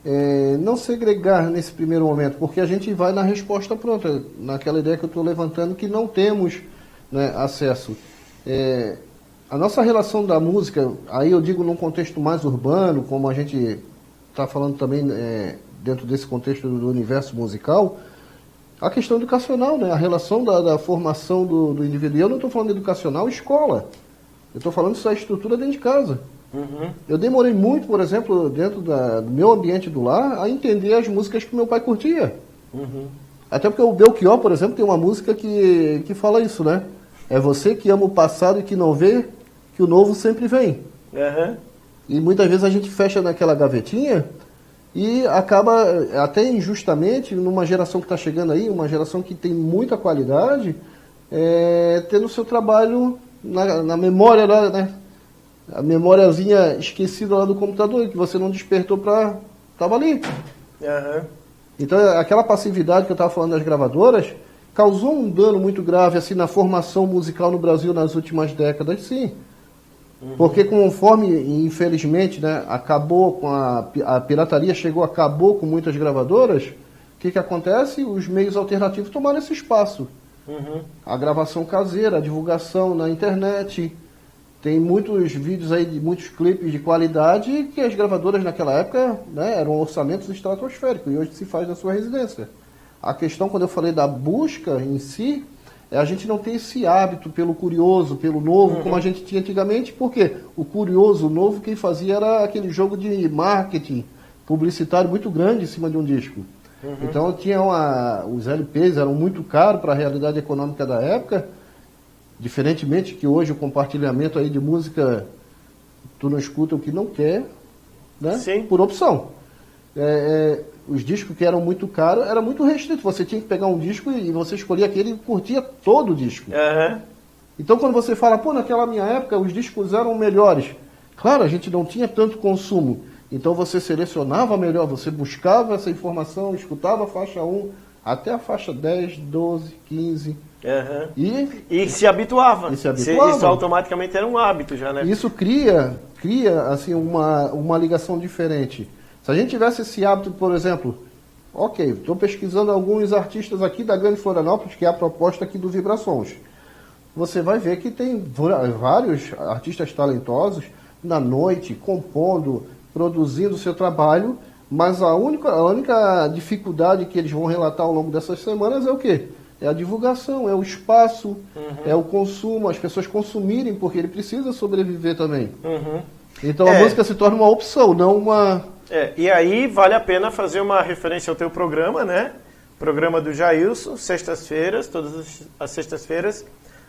é não segregar nesse primeiro momento, porque a gente vai na resposta pronta, naquela ideia que eu estou levantando, que não temos, né, acesso. A nossa relação da música, aí eu digo num contexto mais urbano, como a gente está falando também dentro desse contexto do universo musical, a questão educacional, né, a relação da formação do indivíduo. E eu não estou falando educacional, escola. Eu estou falando da estrutura dentro de casa. Uhum. Eu demorei muito, por exemplo, dentro do meu ambiente do lar, a entender as músicas que meu pai curtia. Uhum. Até porque o Belchior, por exemplo, tem uma música que fala isso, né? É você que ama o passado e que não vê que o novo sempre vem. Uhum. E muitas vezes a gente fecha naquela gavetinha e acaba, até injustamente, numa geração que está chegando aí, uma geração que tem muita qualidade, tendo o seu trabalho na memória lá, né? A memóriazinha esquecida lá do computador, que você não despertou para... Estava ali. Uhum. Então, aquela passividade que eu estava falando das gravadoras causou um dano muito grave assim, na formação musical no Brasil nas últimas décadas, sim. Uhum. Porque conforme, infelizmente, né, acabou com a pirataria, acabou com muitas gravadoras, o que acontece? Os meios alternativos tomaram esse espaço. Uhum. A gravação caseira, a divulgação na internet. Tem muitos vídeos aí, muitos clipes de qualidade que as gravadoras naquela época, né, eram orçamentos estratosféricos e hoje se faz na sua residência. A questão, quando eu falei da busca em si, a gente não tem esse hábito pelo curioso, pelo novo, como a gente tinha antigamente, porque o curioso, o novo, quem fazia era aquele jogo de marketing publicitário muito grande em cima de um disco. Uhum. Então tinha os LPs eram muito caros para a realidade econômica da época, diferentemente que hoje o compartilhamento aí de música, tu não escuta o que não quer, né? Sim. Por opção. Os discos que eram muito caros, era muito restrito. Você tinha que pegar um disco e você escolhia aquele e curtia todo o disco. Uhum. Então quando você fala, pô, naquela minha época os discos eram melhores. Claro, a gente não tinha tanto consumo. Então você selecionava melhor, você buscava essa informação, escutava a faixa 1 até a faixa 10, 12, 15. Uhum. E se habituava. Isso automaticamente era um hábito já, né? Isso cria assim, uma ligação diferente. Se a gente tivesse esse hábito, por exemplo, ok, estou pesquisando alguns artistas aqui da Grande Florianópolis, que é a proposta aqui do Vibrações. Você vai ver que tem vários artistas talentosos na noite, compondo, produzindo o seu trabalho, mas a única dificuldade que eles vão relatar ao longo dessas semanas é o quê? É a divulgação, é o espaço, é o consumo, as pessoas consumirem, porque ele precisa sobreviver também. Uhum. Então a música se torna uma opção, não uma... E aí vale a pena fazer uma referência ao teu programa, né? Programa do Jailson, sextas-feiras, todas as sextas-feiras,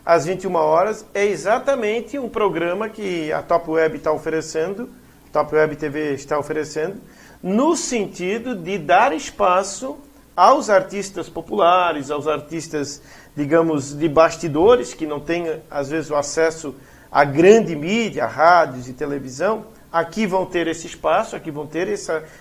às 21 horas. É exatamente um programa que a Top Web está oferecendo, Top Web TV está oferecendo, no sentido de dar espaço aos artistas populares, aos artistas, digamos, de bastidores, que não têm, às vezes, o acesso à grande mídia, a rádios e televisão. Aqui vão ter esse espaço, aqui vão ter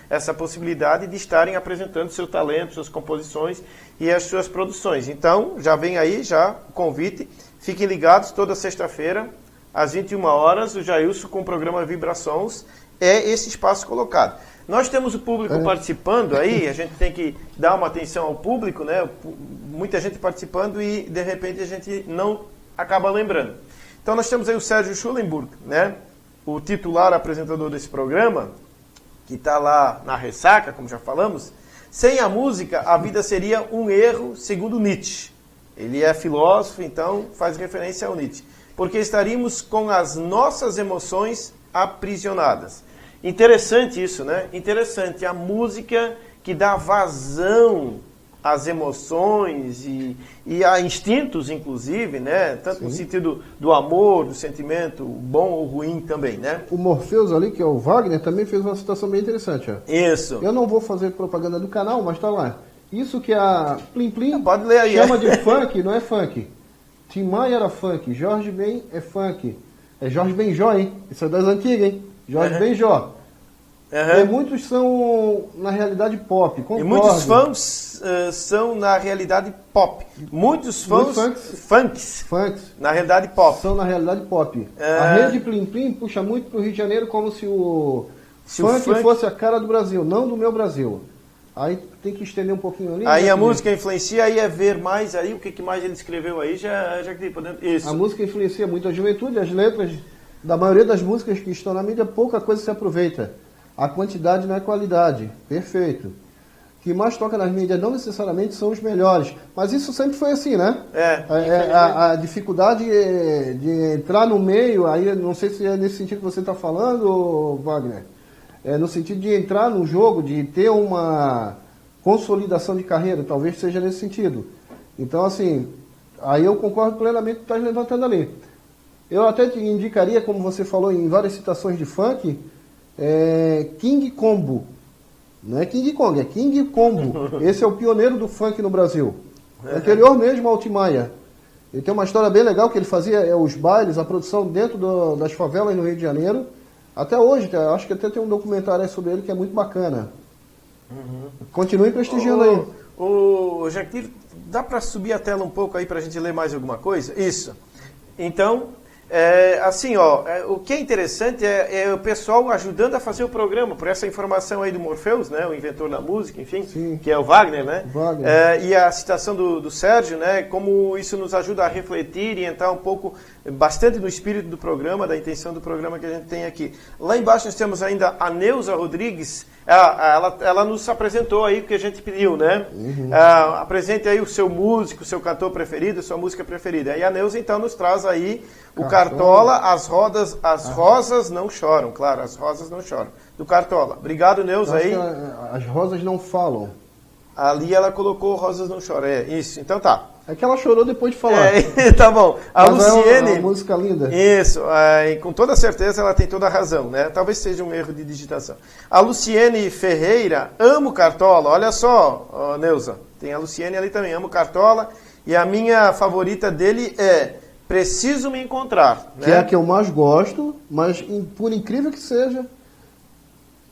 essa possibilidade de estarem apresentando seu talento, suas composições e as suas produções. Então, já vem aí já o convite. Fiquem ligados, toda sexta-feira, às 21 horas, o Jailson com o programa Vibrações, é esse espaço colocado. Nós temos o público participando aí, a gente tem que dar uma atenção ao público, né? Muita gente participando e, de repente, a gente não acaba lembrando. Então, nós temos aí o Sérgio Schulenburg, né? O titular apresentador desse programa, que está lá na ressaca, como já falamos. Sem a música, a vida seria um erro, segundo Nietzsche. Ele é filósofo, então faz referência ao Nietzsche. Porque estaríamos com as nossas emoções aprisionadas. Interessante isso, né? Interessante. A música que dá vazão às emoções e a instintos, inclusive, né? Tanto no sentido do amor, do sentimento bom ou ruim também, né? O Morpheus ali, que é o Wagner, também fez uma citação bem interessante. Ó. Isso. Eu não vou fazer propaganda do canal, mas tá lá. Isso que a Plim Plim Pode ler aí, chama de funk, não é funk. Tim Maia era funk, Jorge Ben é funk. É Jorge Benjó, hein? Isso é das antigas, hein? Jorge Benjó. E muitos são, na realidade, pop. Concordo. E muitos fãs são, na realidade, pop. Muitos fãs, funks, na realidade, pop. São, na realidade, pop. A rede Plim Plim puxa muito pro Rio de Janeiro como se o funk fosse a cara do Brasil, não do meu Brasil. Aí tem que estender um pouquinho ali. Aí a música influencia, aí é ver mais, aí o que mais ele escreveu aí, já que podemos... Isso. A música influencia muito a juventude, as letras da maioria das músicas que estão na mídia, pouca coisa se aproveita. A quantidade não é qualidade. Perfeito. O que mais toca nas mídias não necessariamente são os melhores. Mas isso sempre foi assim, né? A dificuldade de entrar no meio, aí não sei se é nesse sentido que você está falando, Wagner. É no sentido de entrar no jogo, de ter uma consolidação de carreira, talvez seja nesse sentido. Então, assim, aí eu concordo plenamente com o que está levantando ali. Eu até te indicaria, como você falou em várias citações de funk, King Combo. Não é King Kong, é King Combo. Esse é o pioneiro do funk no Brasil. Anterior mesmo ao Tim Maia. Ele tem uma história bem legal que ele fazia os bailes, a produção dentro das favelas no Rio de Janeiro. Até hoje, acho que até tem um documentário sobre ele que é muito bacana. Continue prestigiando aí. Jaquir, dá para subir a tela um pouco aí para a gente ler mais alguma coisa? Isso. Então... assim, o que é interessante é o pessoal ajudando a fazer o programa, por essa informação aí do Morpheus, né, o inventor da música, enfim, Sim. que é o Wagner, né? Wagner. E a citação do Sérgio, né, como isso nos ajuda a refletir e entrar um pouco, bastante no espírito do programa, da intenção do programa que a gente tem aqui. Lá embaixo nós temos ainda a Neuza Rodrigues, ela nos apresentou aí o que a gente pediu, né? Apresente aí o seu músico, o seu cantor preferido, a sua música preferida. E a Neuza então nos traz aí o Cartola, as rosas não choram, claro, as rosas não choram, do Cartola. Obrigado, Neuza, aí. As rosas não falam. Ali ela colocou rosas não choram, isso, então tá. É que ela chorou depois de falar. Tá bom. A Luciene... É uma música linda. Isso, e com toda certeza ela tem toda a razão, né? Talvez seja um erro de digitação. A Luciene Ferreira, amo Cartola, olha só, Neuza, tem a Luciene ali também, amo Cartola, e a minha favorita dele é Preciso Me Encontrar. Que é a que eu mais gosto, mas por incrível que seja,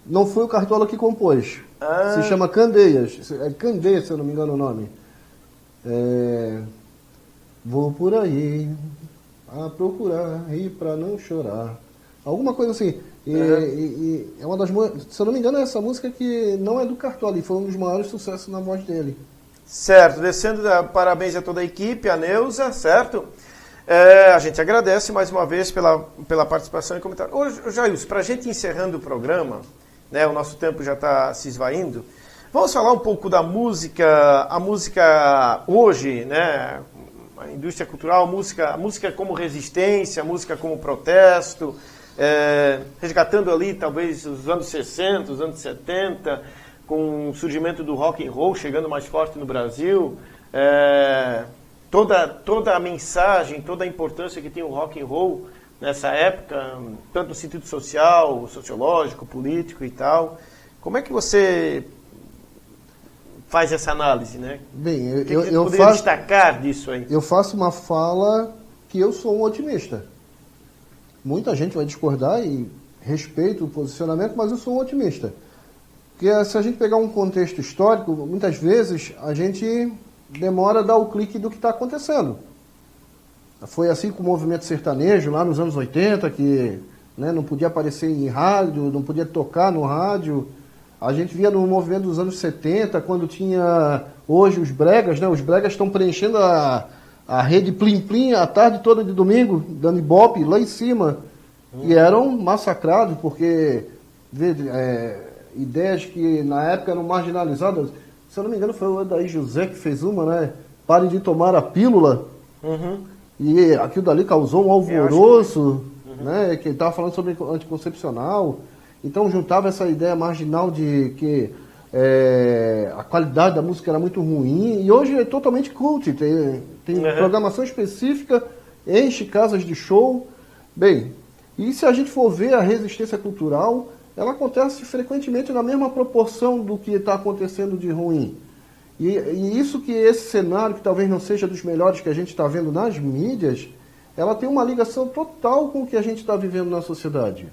não foi o Cartola que compôs. Se chama Candeias. É Candeias, se eu não me engano o nome. Vou por aí a procurar e pra não chorar. Alguma coisa assim. E é uma das músicas, se eu não me engano, é essa música que não é do Cartola, e foi um dos maiores sucessos na voz dele. Certo, descendo, parabéns a toda a equipe, a Neuza, certo? A gente agradece mais uma vez pela participação e comentário. Ô, Jailson, para a gente encerrando o programa, né, o nosso tempo já está se esvaindo, vamos falar um pouco da música, a música hoje, né, a indústria cultural, a música como resistência, a música como protesto, resgatando ali talvez os anos 60, os anos 70, com o surgimento do rock and roll chegando mais forte no Brasil, toda a mensagem, toda a importância que tem o rock and roll nessa época, tanto no sentido social, sociológico, político e tal. Como é que você faz essa análise, né? Bem, eu poderia destacar disso aí? Eu faço uma fala que eu sou um otimista. Muita gente vai discordar e respeito o posicionamento, mas eu sou um otimista. Porque se a gente pegar um contexto histórico, muitas vezes a gente demora a dar o clique do que está acontecendo. Foi assim com o movimento sertanejo, lá nos anos 80, que não podia aparecer em rádio, não podia tocar no rádio. A gente via no movimento dos anos 70, quando tinha hoje os bregas, né? Os bregas estão preenchendo a rede Plim Plim a tarde toda de domingo, dando ibope lá em cima. E eram massacrados, porque ideias que na época eram marginalizadas. Se eu não me engano, foi o Daí José que fez uma, né? Pare de tomar a pílula. E aquilo dali causou um alvoroço, né? Que ele estava falando sobre anticoncepcional. Então juntava essa ideia marginal de que a qualidade da música era muito ruim, e hoje é totalmente cult, tem programação específica, enche casas de show. Bem, e se a gente for ver a resistência cultural, ela acontece frequentemente na mesma proporção do que está acontecendo de ruim. E isso que esse cenário, que talvez não seja dos melhores que a gente está vendo nas mídias, ela tem uma ligação total com o que a gente está vivendo na sociedade.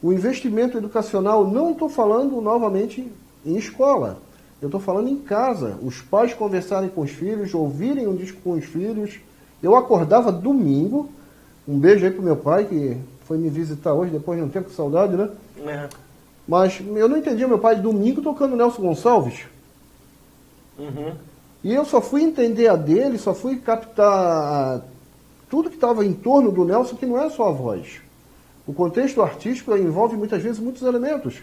O investimento educacional, não estou falando novamente em escola, eu estou falando em casa. Os pais conversarem com os filhos, ouvirem um disco com os filhos. Eu acordava domingo, um beijo aí pro meu pai, que foi me visitar hoje, depois de um tempo, com saudade, né? Mas eu não entendia meu pai domingo tocando Nelson Gonçalves. E eu só fui entender a dele, só fui captar tudo que estava em torno do Nelson, que não é só a voz. O contexto artístico envolve muitas vezes muitos elementos.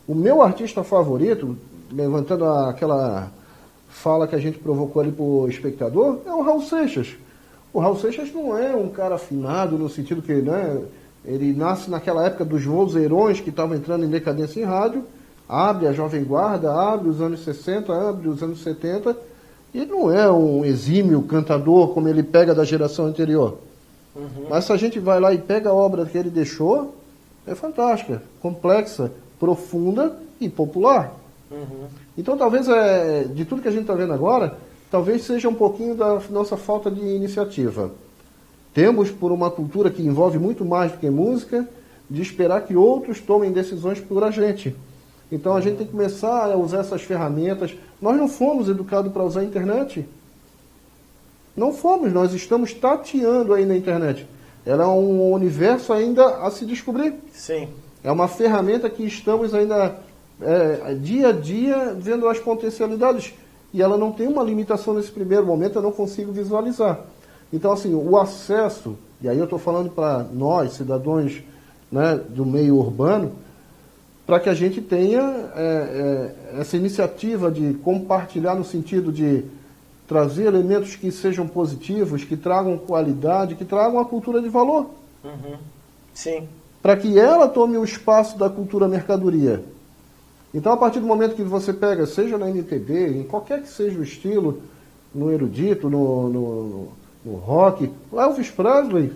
O meu artista favorito, levantando aquela fala que a gente provocou ali para o espectador, é o Raul Seixas. O Raul Seixas não é um cara afinado no sentido que, né, ele nasce naquela época dos vozeirões que estavam entrando em decadência em rádio, abre a Jovem Guarda, abre os anos 60, abre os anos 70, e não é um exímio cantador como ele pega da geração anterior. Mas se a gente vai lá e pega a obra que ele deixou, é fantástica, complexa, profunda e popular. Então talvez, de tudo que a gente está vendo agora, talvez seja um pouquinho da nossa falta de iniciativa. Temos, por uma cultura que envolve muito mais do que música, de esperar que outros tomem decisões por a gente. Então a gente tem que começar a usar essas ferramentas. Nós não fomos educados para usar a internet. Não fomos, nós estamos tateando aí na internet. Ela é um universo ainda a se descobrir. Sim. É uma ferramenta que estamos ainda, dia a dia, vendo as potencialidades. E ela não tem uma limitação nesse primeiro momento, eu não consigo visualizar. Então, assim, o acesso, e aí eu estou falando para nós, cidadãos, né, do meio urbano, para que a gente tenha essa iniciativa de compartilhar no sentido de trazer elementos que sejam positivos, que tragam qualidade, que tragam a cultura de valor. Sim. Para que ela tome o espaço da cultura mercadoria. Então, a partir do momento que você pega, seja na MPB, em qualquer que seja o estilo, no erudito, no rock, Elvis Presley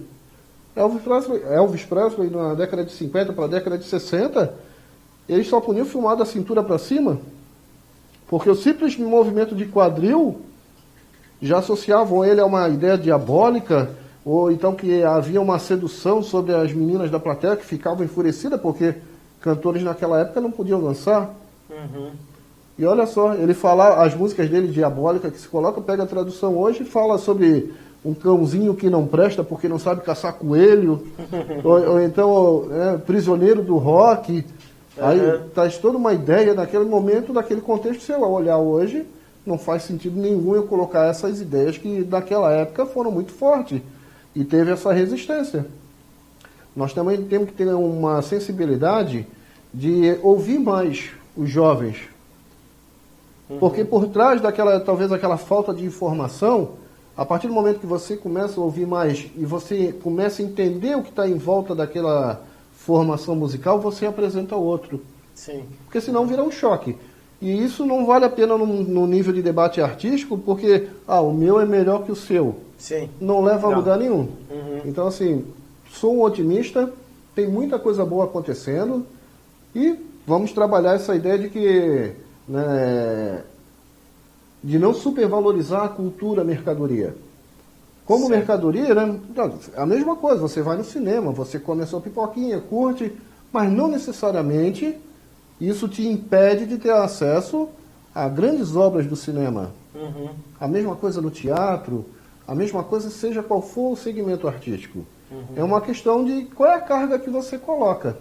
na década de 50 para a década de 60, eles só podiam filmar da cintura para cima, porque o simples movimento de quadril já associavam ele a uma ideia diabólica, ou então que havia uma sedução sobre as meninas da plateia que ficavam enfurecidas, porque cantores naquela época não podiam dançar. E olha só, ele fala, as músicas dele diabólicas que se coloca, pega a tradução hoje e fala sobre um cãozinho que não presta porque não sabe caçar coelho, ou então prisioneiro do rock. Aí traz toda uma ideia naquele momento, naquele contexto. Se eu olhar hoje, não faz sentido nenhum eu colocar essas ideias que naquela época foram muito fortes e teve essa resistência. Nós também temos que ter uma sensibilidade de ouvir mais os jovens. Porque por trás daquela, talvez aquela falta de informação, a partir do momento que você começa a ouvir mais e você começa a entender o que está em volta daquela formação musical, você apresenta outro. Sim. Porque senão vira um choque. E isso não vale a pena no nível de debate artístico, porque o meu é melhor que o seu. Sim. Não leva a lugar nenhum. Então, assim, sou um otimista, tem muita coisa boa acontecendo e vamos trabalhar essa ideia de que, né, de não supervalorizar a cultura mercadoria. Como certo. Mercadoria, né, a mesma coisa, você vai no cinema, você come a sua pipoquinha, curte, mas não necessariamente isso te impede de ter acesso a grandes obras do cinema. A mesma coisa no teatro, a mesma coisa seja qual for o segmento artístico. É uma questão de qual é a carga que você coloca.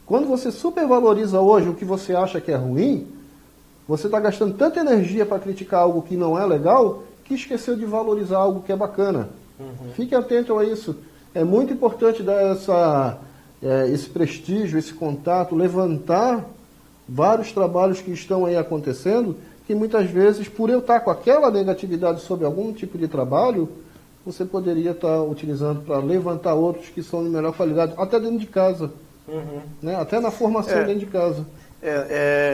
Quando você supervaloriza hoje o que você acha que é ruim, você está gastando tanta energia para criticar algo que não é legal, que esqueceu de valorizar algo que é bacana. Fique atento a isso. É muito importante dar esse prestígio, esse contato, levantar vários trabalhos que estão aí acontecendo, que muitas vezes, por eu estar com aquela negatividade sobre algum tipo de trabalho, você poderia estar utilizando para levantar outros que são de melhor qualidade, até dentro de casa. Né? Até na formação dentro de casa.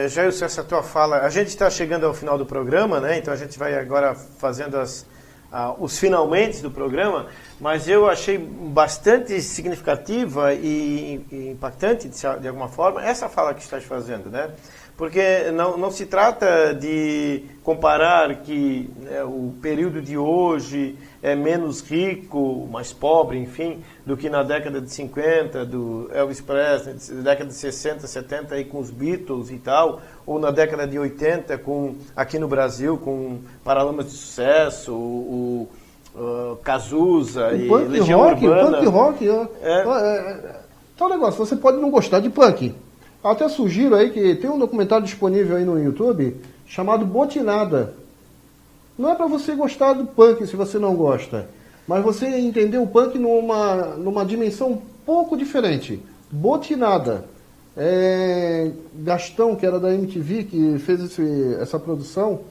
Jailson, essa tua fala, a gente está chegando ao final do programa, né? Então a gente vai agora fazendo os finalmente do programa, mas eu achei bastante significativa e impactante, de alguma forma, essa fala que estás fazendo, né? Porque não se trata de comparar que o período de hoje é menos rico, mais pobre, enfim, do que na década de 50, do Elvis Presley, na década de 60, 70 aí com os Beatles e tal, ou na década de 80 aqui no Brasil com Paralamas de Sucesso, o Cazuza e Legião Urbana. Punk rock. Então, negócio, você pode não gostar de punk. Até sugiro aí que tem um documentário disponível aí no YouTube chamado Botinada. Não é para você gostar do punk se você não gosta, mas você entender o punk numa dimensão um pouco diferente. Botinada. Gastão, que era da MTV, que fez essa produção.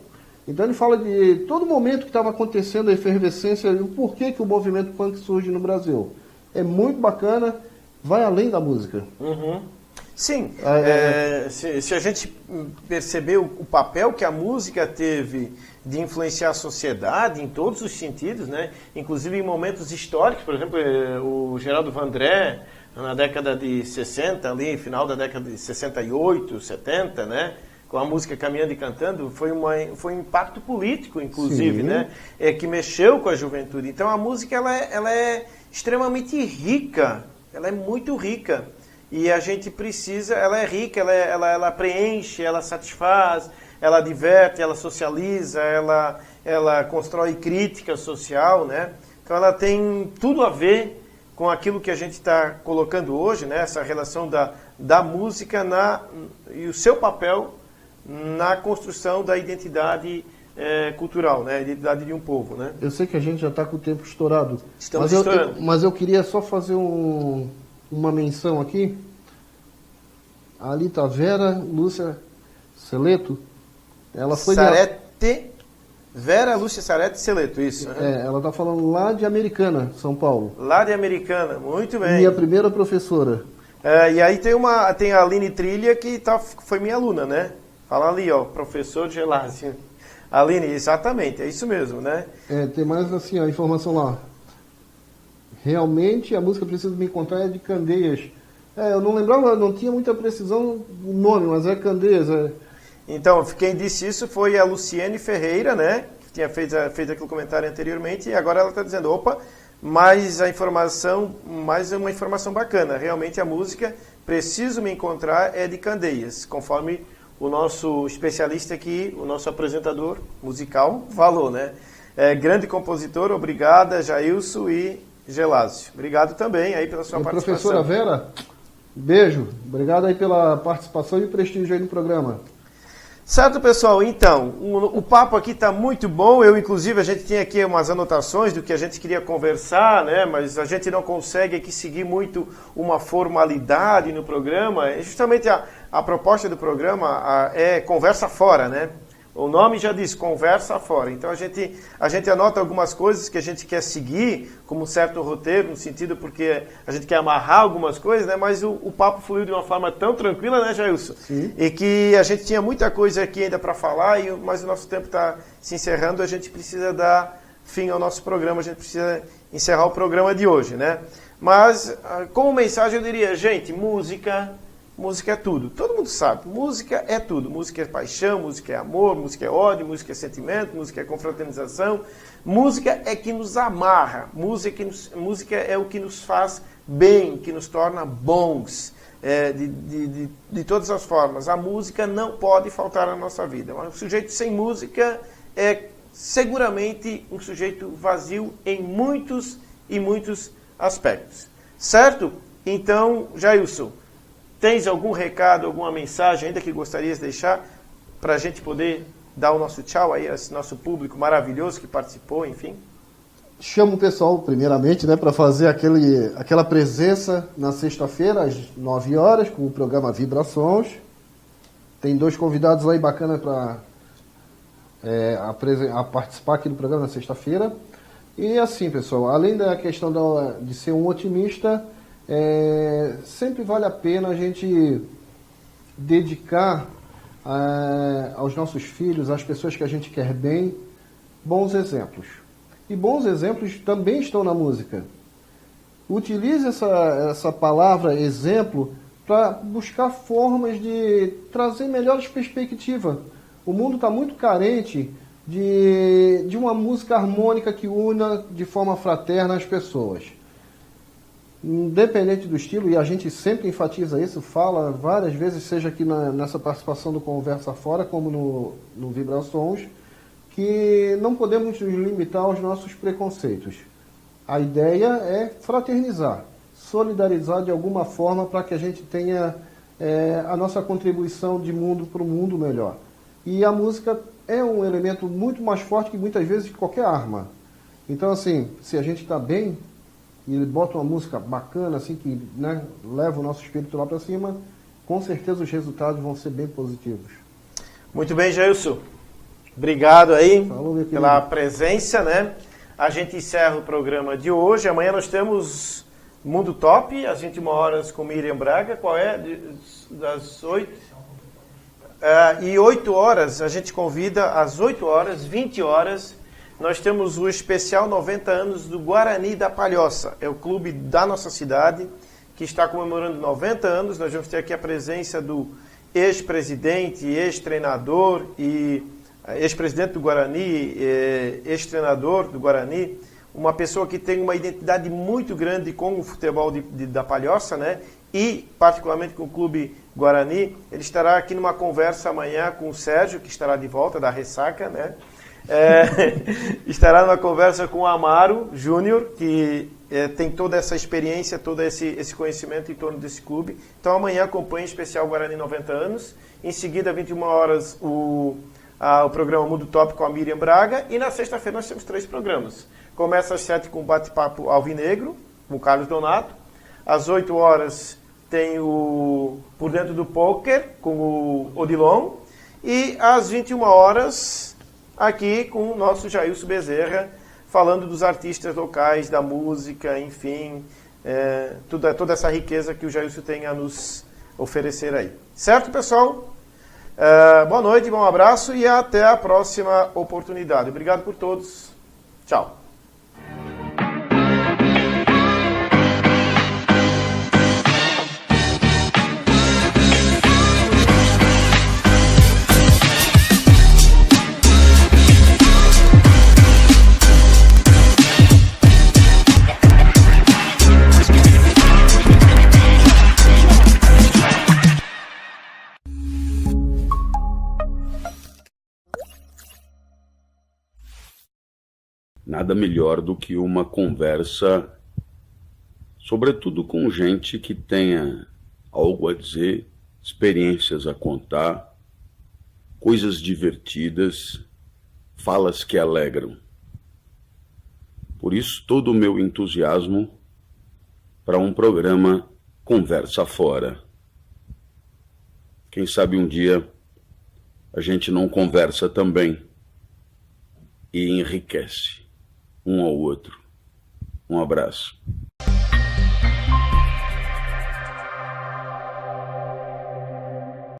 Então ele fala de todo momento que estava acontecendo a efervescência e o porquê que o movimento punk surge no Brasil. É muito bacana, vai além da música. Uhum. Sim, se a gente perceber o papel que a música teve de influenciar a sociedade em todos os sentidos, né? Inclusive em momentos históricos, por exemplo, o Geraldo Vandré, na década de 60, ali, final da década de 68, 70, né? Com a música Caminhando e Cantando, foi um impacto político, inclusive, Sim. né? Que mexeu com a juventude. Então a música ela é extremamente rica, ela é muito rica. E a gente precisa, ela é rica, ela preenche, ela satisfaz, ela diverte, ela socializa, ela constrói crítica social, né? Então ela tem tudo a ver com aquilo que a gente está colocando hoje, né? Essa relação da música e o seu papel na construção da identidade cultural, né? A identidade de um povo, né? Eu sei que a gente já está com o tempo estourado. Estamos estourando. Mas eu queria só fazer uma menção aqui. Ali está Vera Lúcia Seleto. Ela foi Vera Lúcia Sarete Seleto, isso. ela está falando lá de Americana, São Paulo. Lá de Americana, muito bem. Minha primeira professora. E aí tem a Aline Trilha, que foi minha aluna, né? Fala ali, ó, professor Gelásio. Aline, exatamente, é isso mesmo, né? Tem mais assim, a informação lá. Realmente, a música Preciso Me Encontrar é de Candeias. Eu não lembrava, não tinha muita precisão o nome, mas é Candeias. Então, quem disse isso foi a Luciene Ferreira, né? Que tinha feito aquele comentário anteriormente, e agora ela está dizendo, opa, mais uma informação bacana. Realmente a música Preciso Me Encontrar é de Candeias, conforme o nosso especialista aqui, o nosso apresentador musical falou, né? Grande compositor, obrigada, Jailson e Gelásio. Obrigado também aí pela sua participação. Professora Vera, beijo. Obrigado aí pela participação e prestígio aí no programa. Certo, pessoal? Então, o papo aqui está muito bom. Inclusive, a gente tem aqui umas anotações do que a gente queria conversar, né? Mas a gente não consegue aqui seguir muito uma formalidade no programa. Justamente a proposta do programa é conversa fora, né? O nome já diz, conversa fora. Então a gente anota algumas coisas que a gente quer seguir, como um certo roteiro, no sentido porque a gente quer amarrar algumas coisas, né? Mas o papo fluiu de uma forma tão tranquila, né, Jailson? Sim. E que a gente tinha muita coisa aqui ainda para falar, mas o nosso tempo está se encerrando, a gente precisa dar fim ao nosso programa, a gente precisa encerrar o programa de hoje, né? Mas, como mensagem, eu diria, gente, música é tudo. Todo mundo sabe, música é tudo. Música é paixão, música é amor, música é ódio, música é sentimento, música é confraternização. Música é que nos amarra, música é o que nos faz bem, que nos torna bons, de todas as formas. A música não pode faltar na nossa vida. Um sujeito sem música é seguramente um sujeito vazio em muitos e muitos aspectos. Certo? Então, Jailson, tens algum recado, alguma mensagem ainda que gostarias de deixar para a gente poder dar o nosso tchau aí a esse nosso público maravilhoso que participou, enfim? Chamo o pessoal, primeiramente, né, para fazer aquela presença na sexta-feira, às 9 horas, com o programa Vibrações. Tem 2 convidados aí bacanas para participar aqui do programa na sexta-feira. E assim, pessoal, além da questão de ser um otimista, sempre vale a pena a gente dedicar aos nossos filhos, às pessoas que a gente quer bem, bons exemplos. E bons exemplos também estão na música. Utilize essa palavra exemplo para buscar formas de trazer melhores perspectivas. O mundo está muito carente de uma música harmônica que una de forma fraterna as pessoas. Independente do estilo, e a gente sempre enfatiza isso, fala várias vezes, seja aqui nessa participação do Conversa Fora, como no Vibrações, que não podemos nos limitar aos nossos preconceitos. A ideia é fraternizar, solidarizar de alguma forma para que a gente tenha a nossa contribuição de mundo para um mundo melhor. E a música é um elemento muito mais forte que muitas vezes qualquer arma. Então, assim, se a gente está bem e bota uma música bacana, assim, que, né, leva o nosso espírito lá para cima, com certeza os resultados vão ser bem positivos. Muito bem, Jailson. Obrigado aí Falou, pela presença, né? A gente encerra o programa de hoje. Amanhã nós temos Mundo Top, às 21 horas com Miriam Braga. Qual é? Das 8? E 8 horas, a gente convida às 8 horas, 20 horas, nós temos o especial 90 anos do Guarani da Palhoça. É o clube da nossa cidade que está comemorando 90 anos. Nós vamos ter aqui a presença do ex-presidente, ex-treinador e ex-presidente do Guarani, ex-treinador do Guarani, uma pessoa que tem uma identidade muito grande com o futebol da Palhoça, né? E particularmente com o Clube Guarani. Ele estará aqui numa conversa amanhã com o Sérgio, que estará de volta da ressaca, né? Estará numa conversa com o Amaro Júnior, que tem toda essa experiência, todo esse conhecimento em torno desse clube. Então amanhã acompanhe o especial Guarani 90 anos. Em seguida, 21 horas, o programa Mundo Top com a Miriam Braga. E na sexta-feira nós temos 3 programas. Começa às 7 com o Bate-Papo Alvinegro, com o Carlos Donato. Às 8 horas tem o Por Dentro do Poker, com o Odilon. E às 21 horas, aqui com o nosso Jailson Bezerra, falando dos artistas locais, da música, enfim, toda essa riqueza que o Jailson tem a nos oferecer aí. Certo, pessoal? Boa noite, bom abraço e até a próxima oportunidade. Obrigado por todos. Tchau. Nada melhor do que uma conversa, sobretudo com gente que tenha algo a dizer, experiências a contar, coisas divertidas, falas que alegram. Por isso, todo o meu entusiasmo para um programa Conversa Fora. Quem sabe um dia a gente não conversa também e enriquece um ao outro. Um abraço.